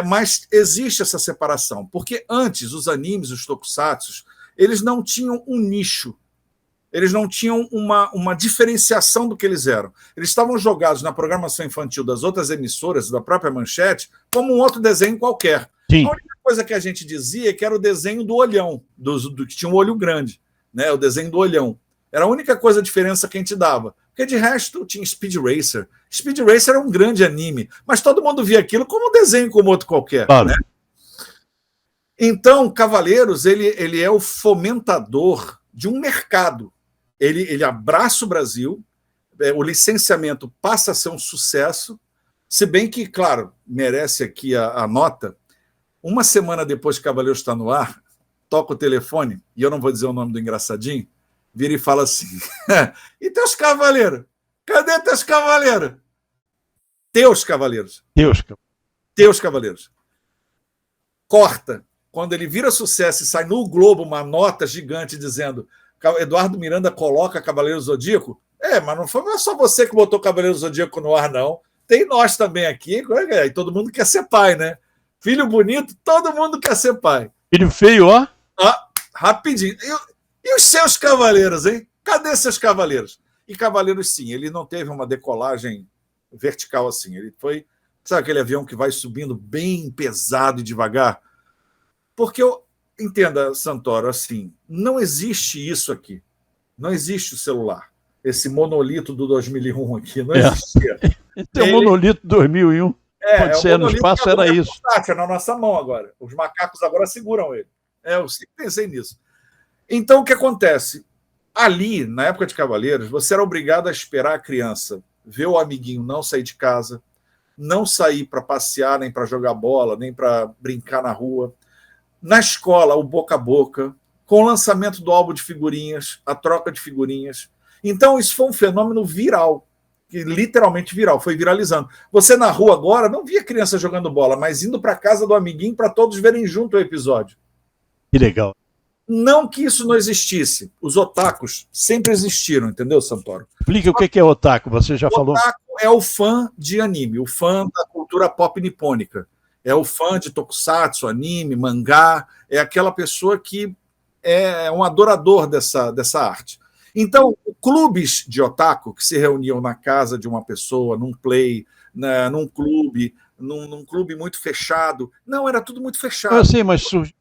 Mas existe essa separação, porque antes os animes, os tokusatsu, eles não tinham um nicho, eles não tinham uma diferenciação do que eles eram. Eles estavam jogados na programação infantil das outras emissoras, da própria Manchete, como um outro desenho qualquer. Sim. A única coisa que a gente dizia é que era o desenho do olhão, do que tinha um olho grande, né? O desenho do olhão. Era a única diferença que a gente dava. Porque de resto tinha Speed Racer. Speed Racer era um grande anime, mas todo mundo via aquilo como um desenho como outro qualquer. Claro. Né? Então, Cavaleiros, ele é o fomentador de um mercado. Ele abraça o Brasil, o licenciamento passa a ser um sucesso, se bem que, claro, merece aqui a nota. Uma semana depois que Cavaleiros está no ar, toca o telefone, e eu não vou dizer o nome do engraçadinho, vira e fala assim: e teus cavaleiros? Cadê teus cavaleiros? Teus cavaleiros. Teus cavaleiros. Corta. Quando ele vira sucesso e sai no Globo uma nota gigante dizendo Eduardo Miranda coloca Cavaleiro Zodíaco, mas não foi só você que botou Cavaleiro Zodíaco no ar, não. Tem nós também aqui, e todo mundo quer ser pai, né? Filho bonito, todo mundo quer ser pai. Filho feio, ó. Rapidinho. E os seus cavaleiros, hein? Cadê seus cavaleiros? E Cavaleiros, sim, ele não teve uma decolagem vertical assim. Ele foi, sabe aquele avião que vai subindo bem pesado e devagar? Porque, entenda, Santoro, assim, não existe isso aqui. Não existe o celular. Esse monolito do 2001 aqui, não existia. Esse é o monolito 2001. Pode ser, no espaço era isso. É na nossa mão agora. Os macacos agora seguram ele. Eu sempre pensei nisso. Então, o que acontece? Ali, na época de Cavaleiros, você era obrigado a esperar a criança ver o amiguinho não sair de casa, não sair para passear, nem para jogar bola, nem para brincar na rua. Na escola, o boca a boca, com o lançamento do álbum de figurinhas, a troca de figurinhas. Então, isso foi um fenômeno viral, que literalmente viral, foi viralizando. Você na rua agora não via criança jogando bola, mas indo para casa do amiguinho para todos verem junto o episódio. Que legal. Não que isso não existisse. Os otakus sempre existiram, entendeu, Santoro? Explica o que é otaku, você já falou. Otaku é o fã de anime, o fã da cultura pop nipônica. É o fã de tokusatsu, anime, mangá, é aquela pessoa que é um adorador dessa arte. Então, clubes de otaku que se reuniam na casa de uma pessoa, num play, num clube, num clube muito fechado. Não, era tudo muito fechado. Eu sei, mas surgiu.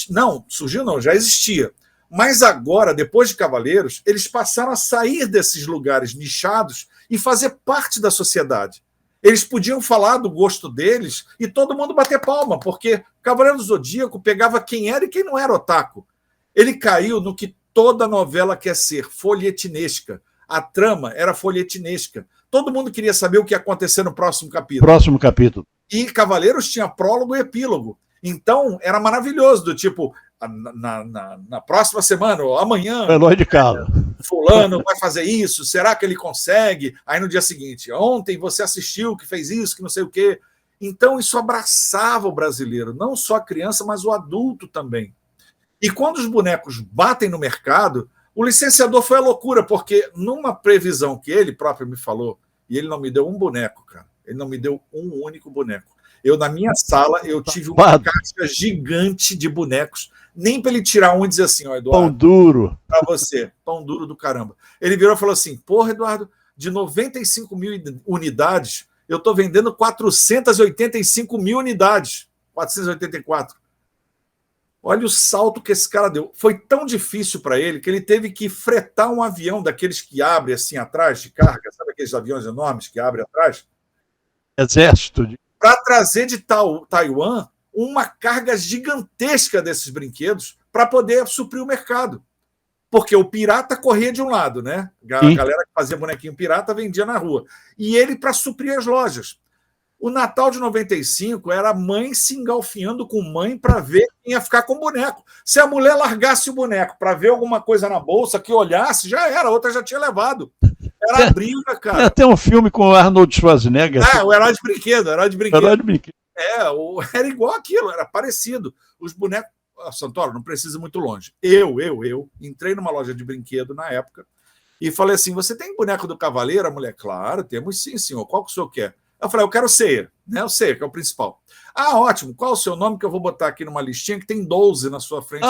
Não, surgiu não, já existia. Mas agora, depois de Cavaleiros, eles passaram a sair desses lugares nichados e fazer parte da sociedade. Eles podiam falar do gosto deles e todo mundo bater palma, porque Cavaleiro do Zodíaco pegava quem era e quem não era otaku. Ele caiu no que toda novela quer ser, folhetinesca. A trama era folhetinesca. Todo mundo queria saber o que ia acontecer no próximo capítulo. E Cavaleiros tinha prólogo e epílogo. Então, era maravilhoso, do tipo, na próxima semana, ou amanhã, Eloy de Carlo. fulano vai fazer isso, será que ele consegue? Aí no dia seguinte, ontem você assistiu que fez isso, que não sei o quê. Então, isso abraçava o brasileiro, não só a criança, mas o adulto também. E quando os bonecos batem no mercado, o licenciador foi a loucura, porque numa previsão que ele próprio me falou, e ele não me deu um boneco, cara, ele não me deu um único boneco. Na minha sala, eu tive uma caixa gigante de bonecos, nem para ele tirar um e dizer assim, Eduardo, pão duro para você, pão duro do caramba. Ele virou e falou assim, porra, Eduardo, de 95 mil unidades, eu estou vendendo 485 mil unidades, 484. Olha o salto que esse cara deu. Foi tão difícil para ele que ele teve que fretar um avião daqueles que abre assim atrás de carga, sabe aqueles aviões enormes que abrem atrás? Exército. Para trazer de Taiwan uma carga gigantesca desses brinquedos para poder suprir o mercado. Porque o pirata corria de um lado, né? A galera que fazia bonequinho pirata vendia na rua. E ele para suprir as lojas. O Natal de 95 era a mãe se engalfinhando com mãe para ver quem ia ficar com o boneco. Se a mulher largasse o boneco para ver alguma coisa na bolsa, que olhasse, já era, a outra já tinha levado. Era a briga, cara. Tem até um filme com o Arnold Schwarzenegger. O Herói de Brinquedo. Herói de Brinquedo. Era igual aquilo, era parecido. Os bonecos... Santoro, não precisa ir muito longe. Eu entrei numa loja de brinquedo na época e falei assim, você tem boneco do Cavaleiro? A mulher, claro, temos sim, senhor. Qual que o senhor quer? Eu falei, eu quero o Seiya, né? O Seiya, que é o principal. Ah, ótimo. Qual o seu nome que eu vou botar aqui numa listinha que tem 12 na sua frente?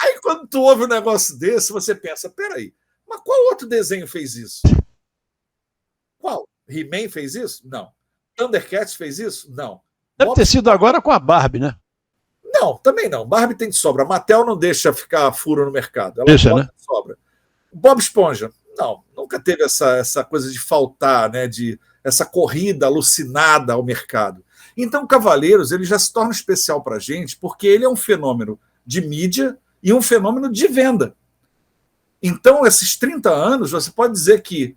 Aí, quando tu ouve um negócio desse, você pensa, peraí, mas qual outro desenho fez isso? Qual? He-Man fez isso? Não. Thundercats fez isso? Não. Deve ter sido agora com a Barbie, né? Não, também não. Barbie tem de sobra. A Mattel não deixa ficar furo no mercado. Ela deixa, né? De sobra. Bob Esponja. Não, nunca teve essa coisa de faltar, né? Essa corrida alucinada ao mercado. Então, Cavaleiros ele já se torna especial para a gente porque ele é um fenômeno de mídia e um fenômeno de venda. Então, esses 30 anos, você pode dizer que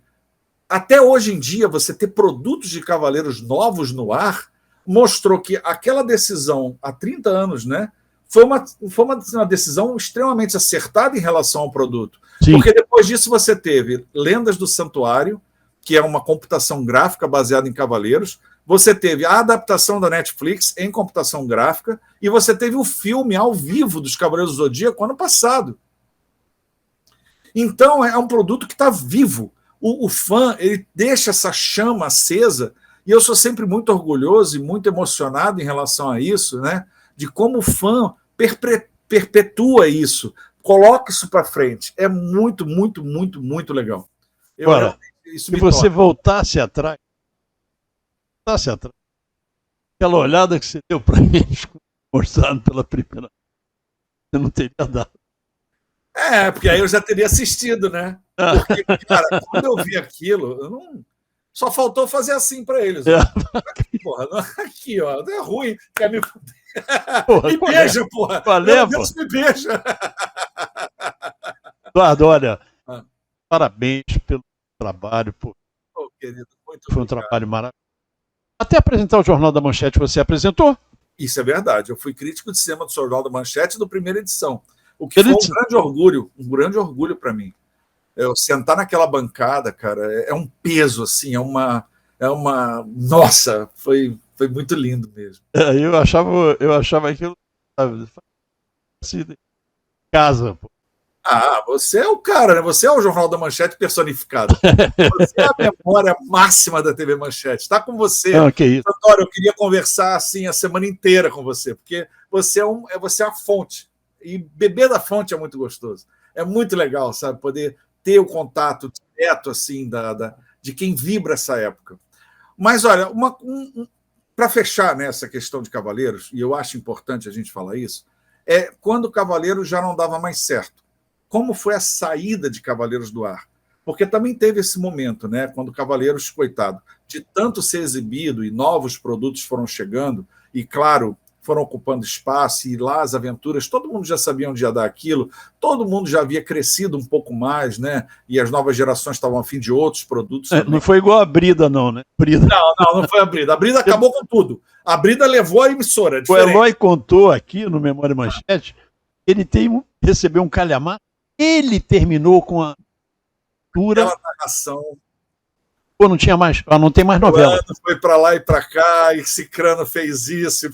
até hoje em dia você ter produtos de Cavaleiros novos no ar mostrou que aquela decisão, há 30 anos, né, foi uma decisão extremamente acertada em relação ao produto. Sim. Porque depois disso você teve Lendas do Santuário, que é uma computação gráfica baseada em Cavaleiros, você teve a adaptação da Netflix em computação gráfica, e você teve o filme ao vivo dos Cavaleiros do Zodíaco ano passado. Então, é um produto que está vivo. O fã, ele deixa essa chama acesa, e eu sou sempre muito orgulhoso e muito emocionado em relação a isso, né? De como o fã perpetua isso, coloca isso para frente. É muito, muito, muito, muito legal. Agora, se você voltasse atrás, aquela olhada que você deu para mim, mostrando pela primeira vez, você não teria dado. Porque aí eu já teria assistido, né? Porque, cara, quando eu vi aquilo, eu não... só faltou fazer assim para eles. Porra, aqui, ó, é ruim, quer me fuder. Porra, me beija, porra. Valeu, Deus, me beija. Eduardo, olha, parabéns pelo trabalho, pô. Querido, muito foi um trabalho maravilhoso. Até apresentar o Jornal da Manchete, você apresentou? Isso é verdade. Eu fui crítico de cinema do Jornal da Manchete do primeira edição. O que foi um grande orgulho para mim. Eu sentar naquela bancada, cara, é um peso, assim, é uma... Nossa, foi muito lindo mesmo. Eu achava aquilo assim, casa, pô. Você é o cara, né? Você é o Jornal da Manchete personificado. Você é a memória máxima da TV Manchete. Está com você. Que isso. Antônio, eu queria conversar assim a semana inteira com você, porque você é a fonte. E beber da fonte é muito gostoso. É muito legal, sabe? Poder ter o contato direto assim de quem vibra essa época. Mas, olha, para fechar nessa questão de Cavaleiros, e eu acho importante a gente falar isso, é quando o Cavaleiros já não dava mais certo. Como foi a saída de Cavaleiros do ar? Porque também teve esse momento, né? Quando Cavaleiros, coitado, de tanto ser exibido e novos produtos foram chegando, e, claro, foram ocupando espaço, e lá as aventuras, todo mundo já sabia onde ia dar aquilo, todo mundo já havia crescido um pouco mais, né? E as novas gerações estavam a fim de outros produtos. Não foi igual a Brida, não, né? Brida. Não foi a Brida. A Brida acabou com tudo. A Brida levou a emissora. O Eloy contou aqui no Memória Manchete, ele recebeu um calhamaço. Ele terminou com a aquela narração. Pô, não tem mais novela. Foi para lá e para cá, e Cicrano fez isso,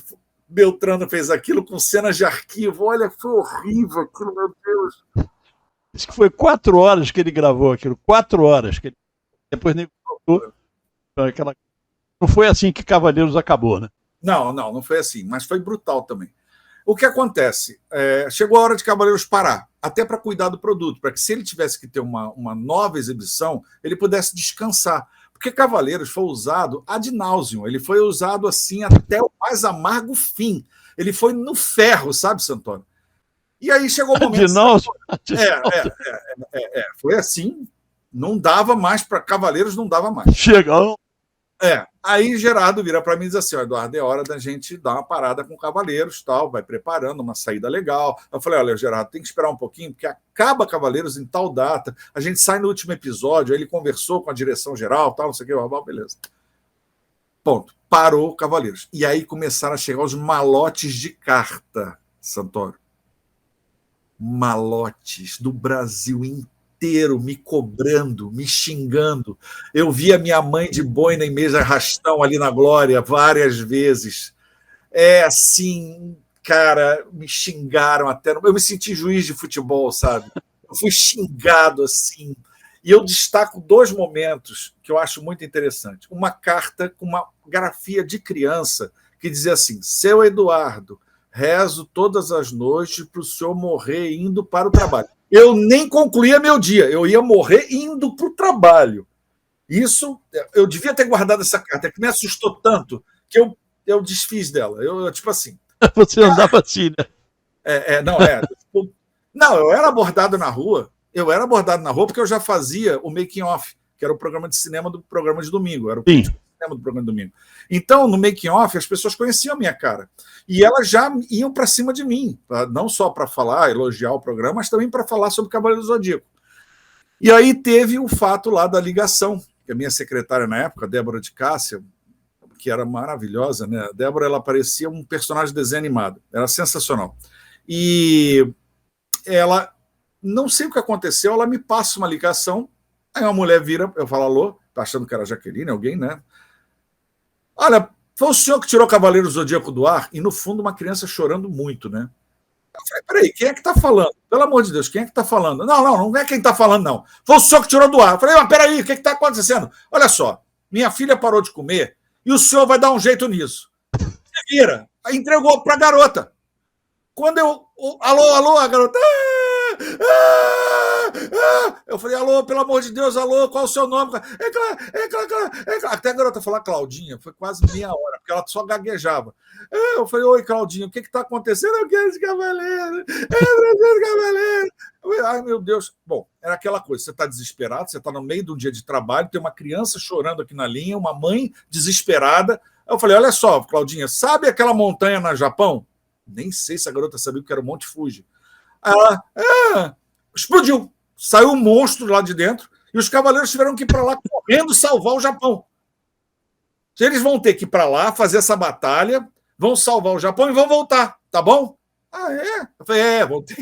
Beltrano fez aquilo com cenas de arquivo. Olha, foi horrível aquilo, meu Deus. Diz que foi 4 horas que ele gravou aquilo. 4 horas. Depois nem aquela... Não foi assim que Cavaleiros acabou, né? Não foi assim, mas foi brutal também. O que acontece? Chegou a hora de Cavaleiros parar, até para cuidar do produto, para que se ele tivesse que ter uma nova exibição, ele pudesse descansar. Porque Cavaleiros foi usado ad nauseam, ele foi usado assim até o mais amargo fim. Ele foi no ferro, sabe, Santoro? E aí chegou o momento... Foi assim, não dava mais para Cavaleiros, não dava mais. Chegou. Aí Gerardo vira para mim e diz assim: Eduardo, é hora da gente dar uma parada com Cavaleiros, tal, vai preparando uma saída legal. Eu falei: olha, Gerardo, tem que esperar um pouquinho, porque acaba Cavaleiros em tal data, a gente sai no último episódio, aí ele conversou com a direção geral, tal, não sei o que, beleza. Ponto. Parou Cavaleiros. E aí começaram a chegar os malotes de carta, Santoro. Malotes do Brasil inteiro me cobrando, me xingando. Eu vi a minha mãe de boina em mesa arrastão ali na Glória várias vezes. Assim, cara, me xingaram até. Eu me senti juiz de futebol, sabe? Eu fui xingado assim. E eu destaco 2 momentos que eu acho muito interessante. Uma carta com uma grafia de criança que dizia assim: seu Eduardo, rezo todas as noites para o senhor morrer indo para o trabalho. Eu nem concluía meu dia, eu ia morrer indo para o trabalho. Isso, eu devia ter guardado essa carta, que me assustou tanto que eu desfiz dela. Eu tipo assim... Você andava assim, né? Não, eu era abordado na rua. Eu era abordado na rua porque eu já fazia o making off, que era o programa de cinema do programa de domingo. Era o cinema do programa de domingo. Então, no making off, as pessoas conheciam a minha cara. E elas já iam para cima de mim, não só para falar, elogiar o programa, mas também para falar sobre Cavaleiro do Zodíaco. E aí teve o fato lá da ligação, que a minha secretária na época, Débora de Cássia, que era maravilhosa, né? A Débora, ela parecia um personagem de desenho animado, era sensacional. E ela, não sei o que aconteceu, ela me passa uma ligação, aí uma mulher vira, eu falo, alô, tá achando que era Jaqueline, alguém, né? Olha, foi o senhor que tirou o Cavaleiro do Zodíaco do ar? E no fundo uma criança chorando muito, né? Eu falei, peraí, quem é que tá falando? Pelo amor de Deus, quem é que tá falando? Não é quem tá falando, não. Foi o senhor que tirou do ar. Eu falei, mas peraí, o que tá acontecendo? Olha só, minha filha parou de comer e o senhor vai dar um jeito nisso. Você vira, aí entregou pra garota. Quando eu. Alô, a garota. Eu falei, alô, pelo amor de Deus, alô, qual o seu nome? Até a garota falar Claudinha, foi quase meia hora, porque ela só gaguejava. Eu falei, oi, Claudinha, o que está acontecendo? Eu quero esse cavaleiro, eu quero esse cavaleiro. Ai, meu Deus. Bom, era aquela coisa, você está desesperado, você está no meio de um dia de trabalho, tem uma criança chorando aqui na linha, uma mãe desesperada. Eu falei, olha só, Claudinha, sabe aquela montanha no Japão? Nem sei se a garota sabia que era o Monte Fuji. Ela explodiu. Saiu um monstro lá de dentro e os cavaleiros tiveram que ir para lá correndo salvar o Japão. Eles vão ter que ir para lá, fazer essa batalha, vão salvar o Japão e vão voltar, tá bom? Ah, é? Eu falei, vão ter.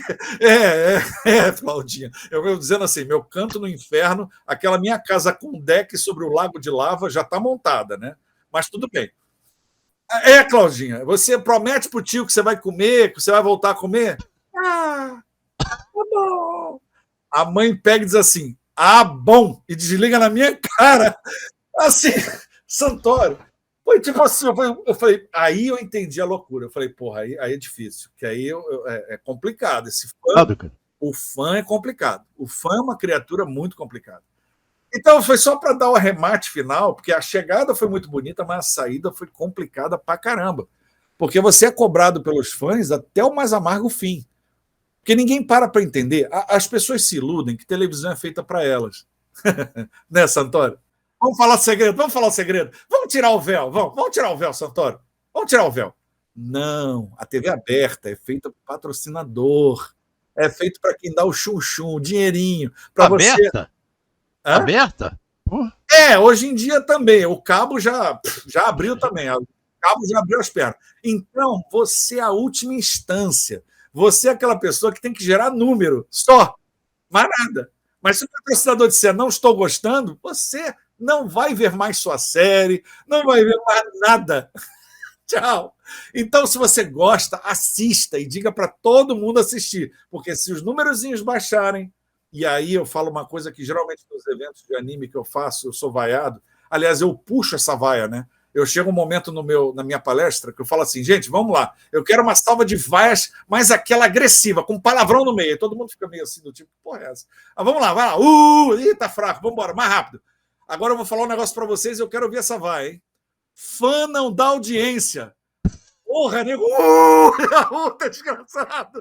Claudinha. Eu vou dizendo assim: meu canto no inferno, aquela minha casa com deck sobre o lago de lava já está montada, né? Mas tudo bem. Claudinha, você promete pro tio que você vai comer, que você vai voltar a comer? Tá bom. A mãe pega e diz assim, bom, e desliga na minha cara. Assim, Santoro. Foi tipo assim, eu falei, aí eu entendi a loucura. Eu falei, porra, aí é difícil, que aí é complicado. O fã é complicado. O fã é uma criatura muito complicada. Então, foi só para dar o arremate final, porque a chegada foi muito bonita, mas a saída foi complicada pra caramba. Porque você é cobrado pelos fãs até o mais amargo fim. Porque ninguém para entender. As pessoas se iludem que televisão é feita para elas. Né, Santoro? Vamos falar segredo, vamos falar o segredo. Vamos tirar o véu, vamos tirar o véu, Santoro. Vamos tirar o véu. Não, a TV aberta é feita para patrocinador. É feito para quem dá o chum-chum, o dinheirinho. Aberta? Você... Aberta? Hoje em dia também. O cabo já abriu também. O cabo já abriu as pernas. Então, você é a última instância. Você é aquela pessoa que tem que gerar número, só, mais nada. Mas se o patrocinador disser não estou gostando, você não vai ver mais sua série, não vai ver mais nada. Tchau. Então, se você gosta, assista e diga para todo mundo assistir, porque se os númerozinhos baixarem, e aí eu falo uma coisa que geralmente nos eventos de anime que eu faço, eu sou vaiado, aliás, eu puxo essa vaia, né? Eu chego um momento na minha palestra que eu falo assim, gente, vamos lá, eu quero uma salva de vaias, mas aquela agressiva, com palavrão no meio. E todo mundo fica meio assim, do tipo, que porra é essa? Vamos lá, vai lá. Tá fraco, vamos embora, mais rápido. Agora eu vou falar um negócio para vocês e eu quero ouvir essa vaia, hein? Fã não dá audiência. Porra, nego, tá desgraçado.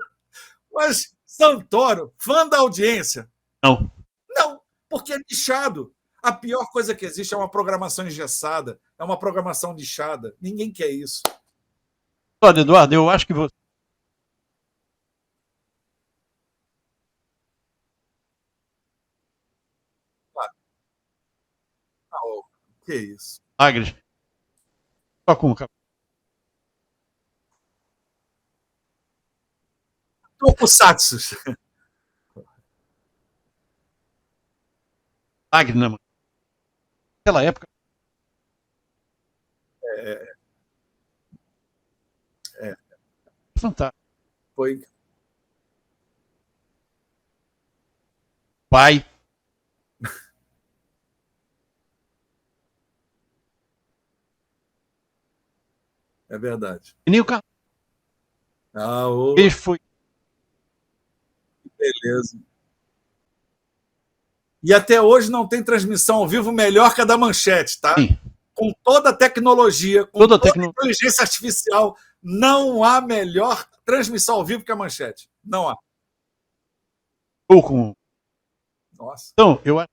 Mas, Santoro, fã da audiência? Não. Não, porque é nichado. A pior coisa que existe é uma programação engessada, é uma programação nichada. Ninguém quer isso. Olha, Eduardo, eu acho que você. Que isso? Agres. Só com o Tokusatsu. Agres, né, mano? Naquela época. Fantástico. Foi. Pai. É verdade. E nem o carro. Ele foi. Beleza. E até hoje não tem transmissão ao vivo melhor que a da Manchete, tá? Sim. Com toda a tecnologia, com toda a inteligência artificial, não há melhor transmissão ao vivo que a Manchete. Não há. Ou com. Nossa. Então, eu acho.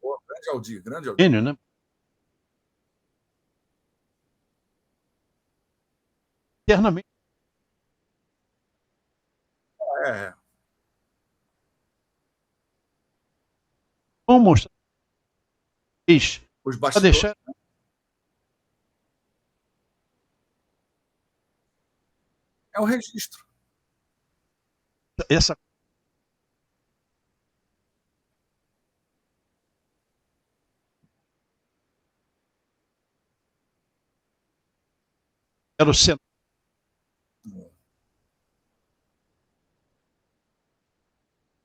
Pô, grande Aldir, grande Aldir. Gênio, né? Eternamente. Vamos mostrar isso Os para bastidores. deixar. É um registro. Essa era o Senado.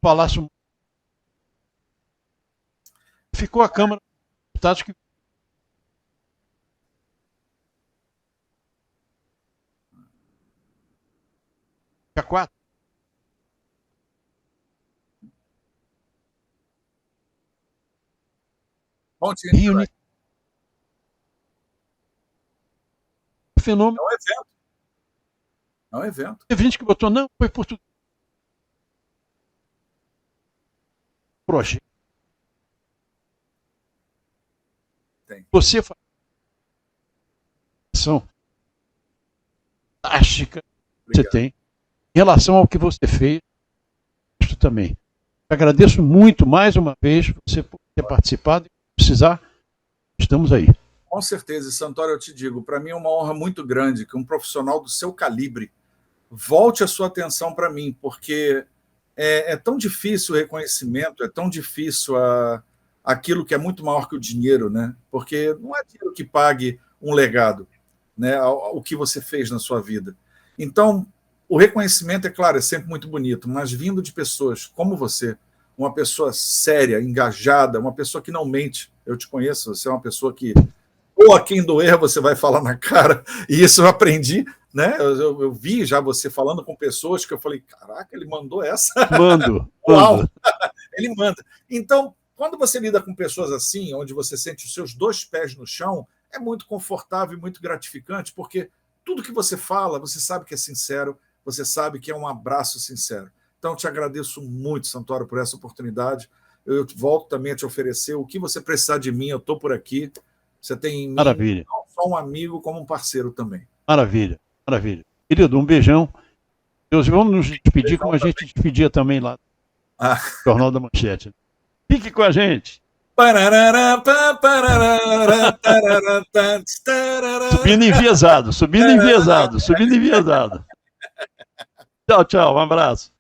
Palácio. Ficou a Câmara dos Deputados que. Dia 4. Ponte Rio. Fenômeno. É um evento. É um evento. Teve gente que botou, não, foi Portugal. Projeto. Tem. Você faz ação fantástica que você tem em relação ao que você fez. Isso também. Agradeço muito mais uma vez você por ter participado. Se precisar, estamos aí. Com certeza, e Santoro, eu te digo, para mim é uma honra muito grande que um profissional do seu calibre volte a sua atenção para mim, porque é tão difícil o reconhecimento, é tão difícil aquilo que é muito maior que o dinheiro, né? Porque não é dinheiro que pague um legado, né? O que você fez na sua vida. Então, o reconhecimento, é claro, é sempre muito bonito, mas vindo de pessoas como você, uma pessoa séria, engajada, uma pessoa que não mente. Eu te conheço, você é uma pessoa que, ou a quem doer, você vai falar na cara, e isso eu aprendi, né? Eu vi já você falando com pessoas que eu falei, caraca, ele mandou essa. Mando. Uau, ele manda. Então, quando você lida com pessoas assim, onde você sente os seus 2 pés no chão, é muito confortável e muito gratificante, porque tudo que você fala, você sabe que é sincero, você sabe que é um abraço sincero. Então, eu te agradeço muito, Santoro, por essa oportunidade. Eu volto também a te oferecer o que você precisar de mim, eu estou por aqui. Você tem em mim Maravilha. não só um amigo, como um parceiro também. Maravilha, maravilha. Querido, um beijão. Deus, vamos nos despedir como a gente despedia também lá no Jornal da Manchete. Fique com a gente. Subindo enviesado, subindo enviesado, subindo enviesado. Tchau, tchau, um abraço.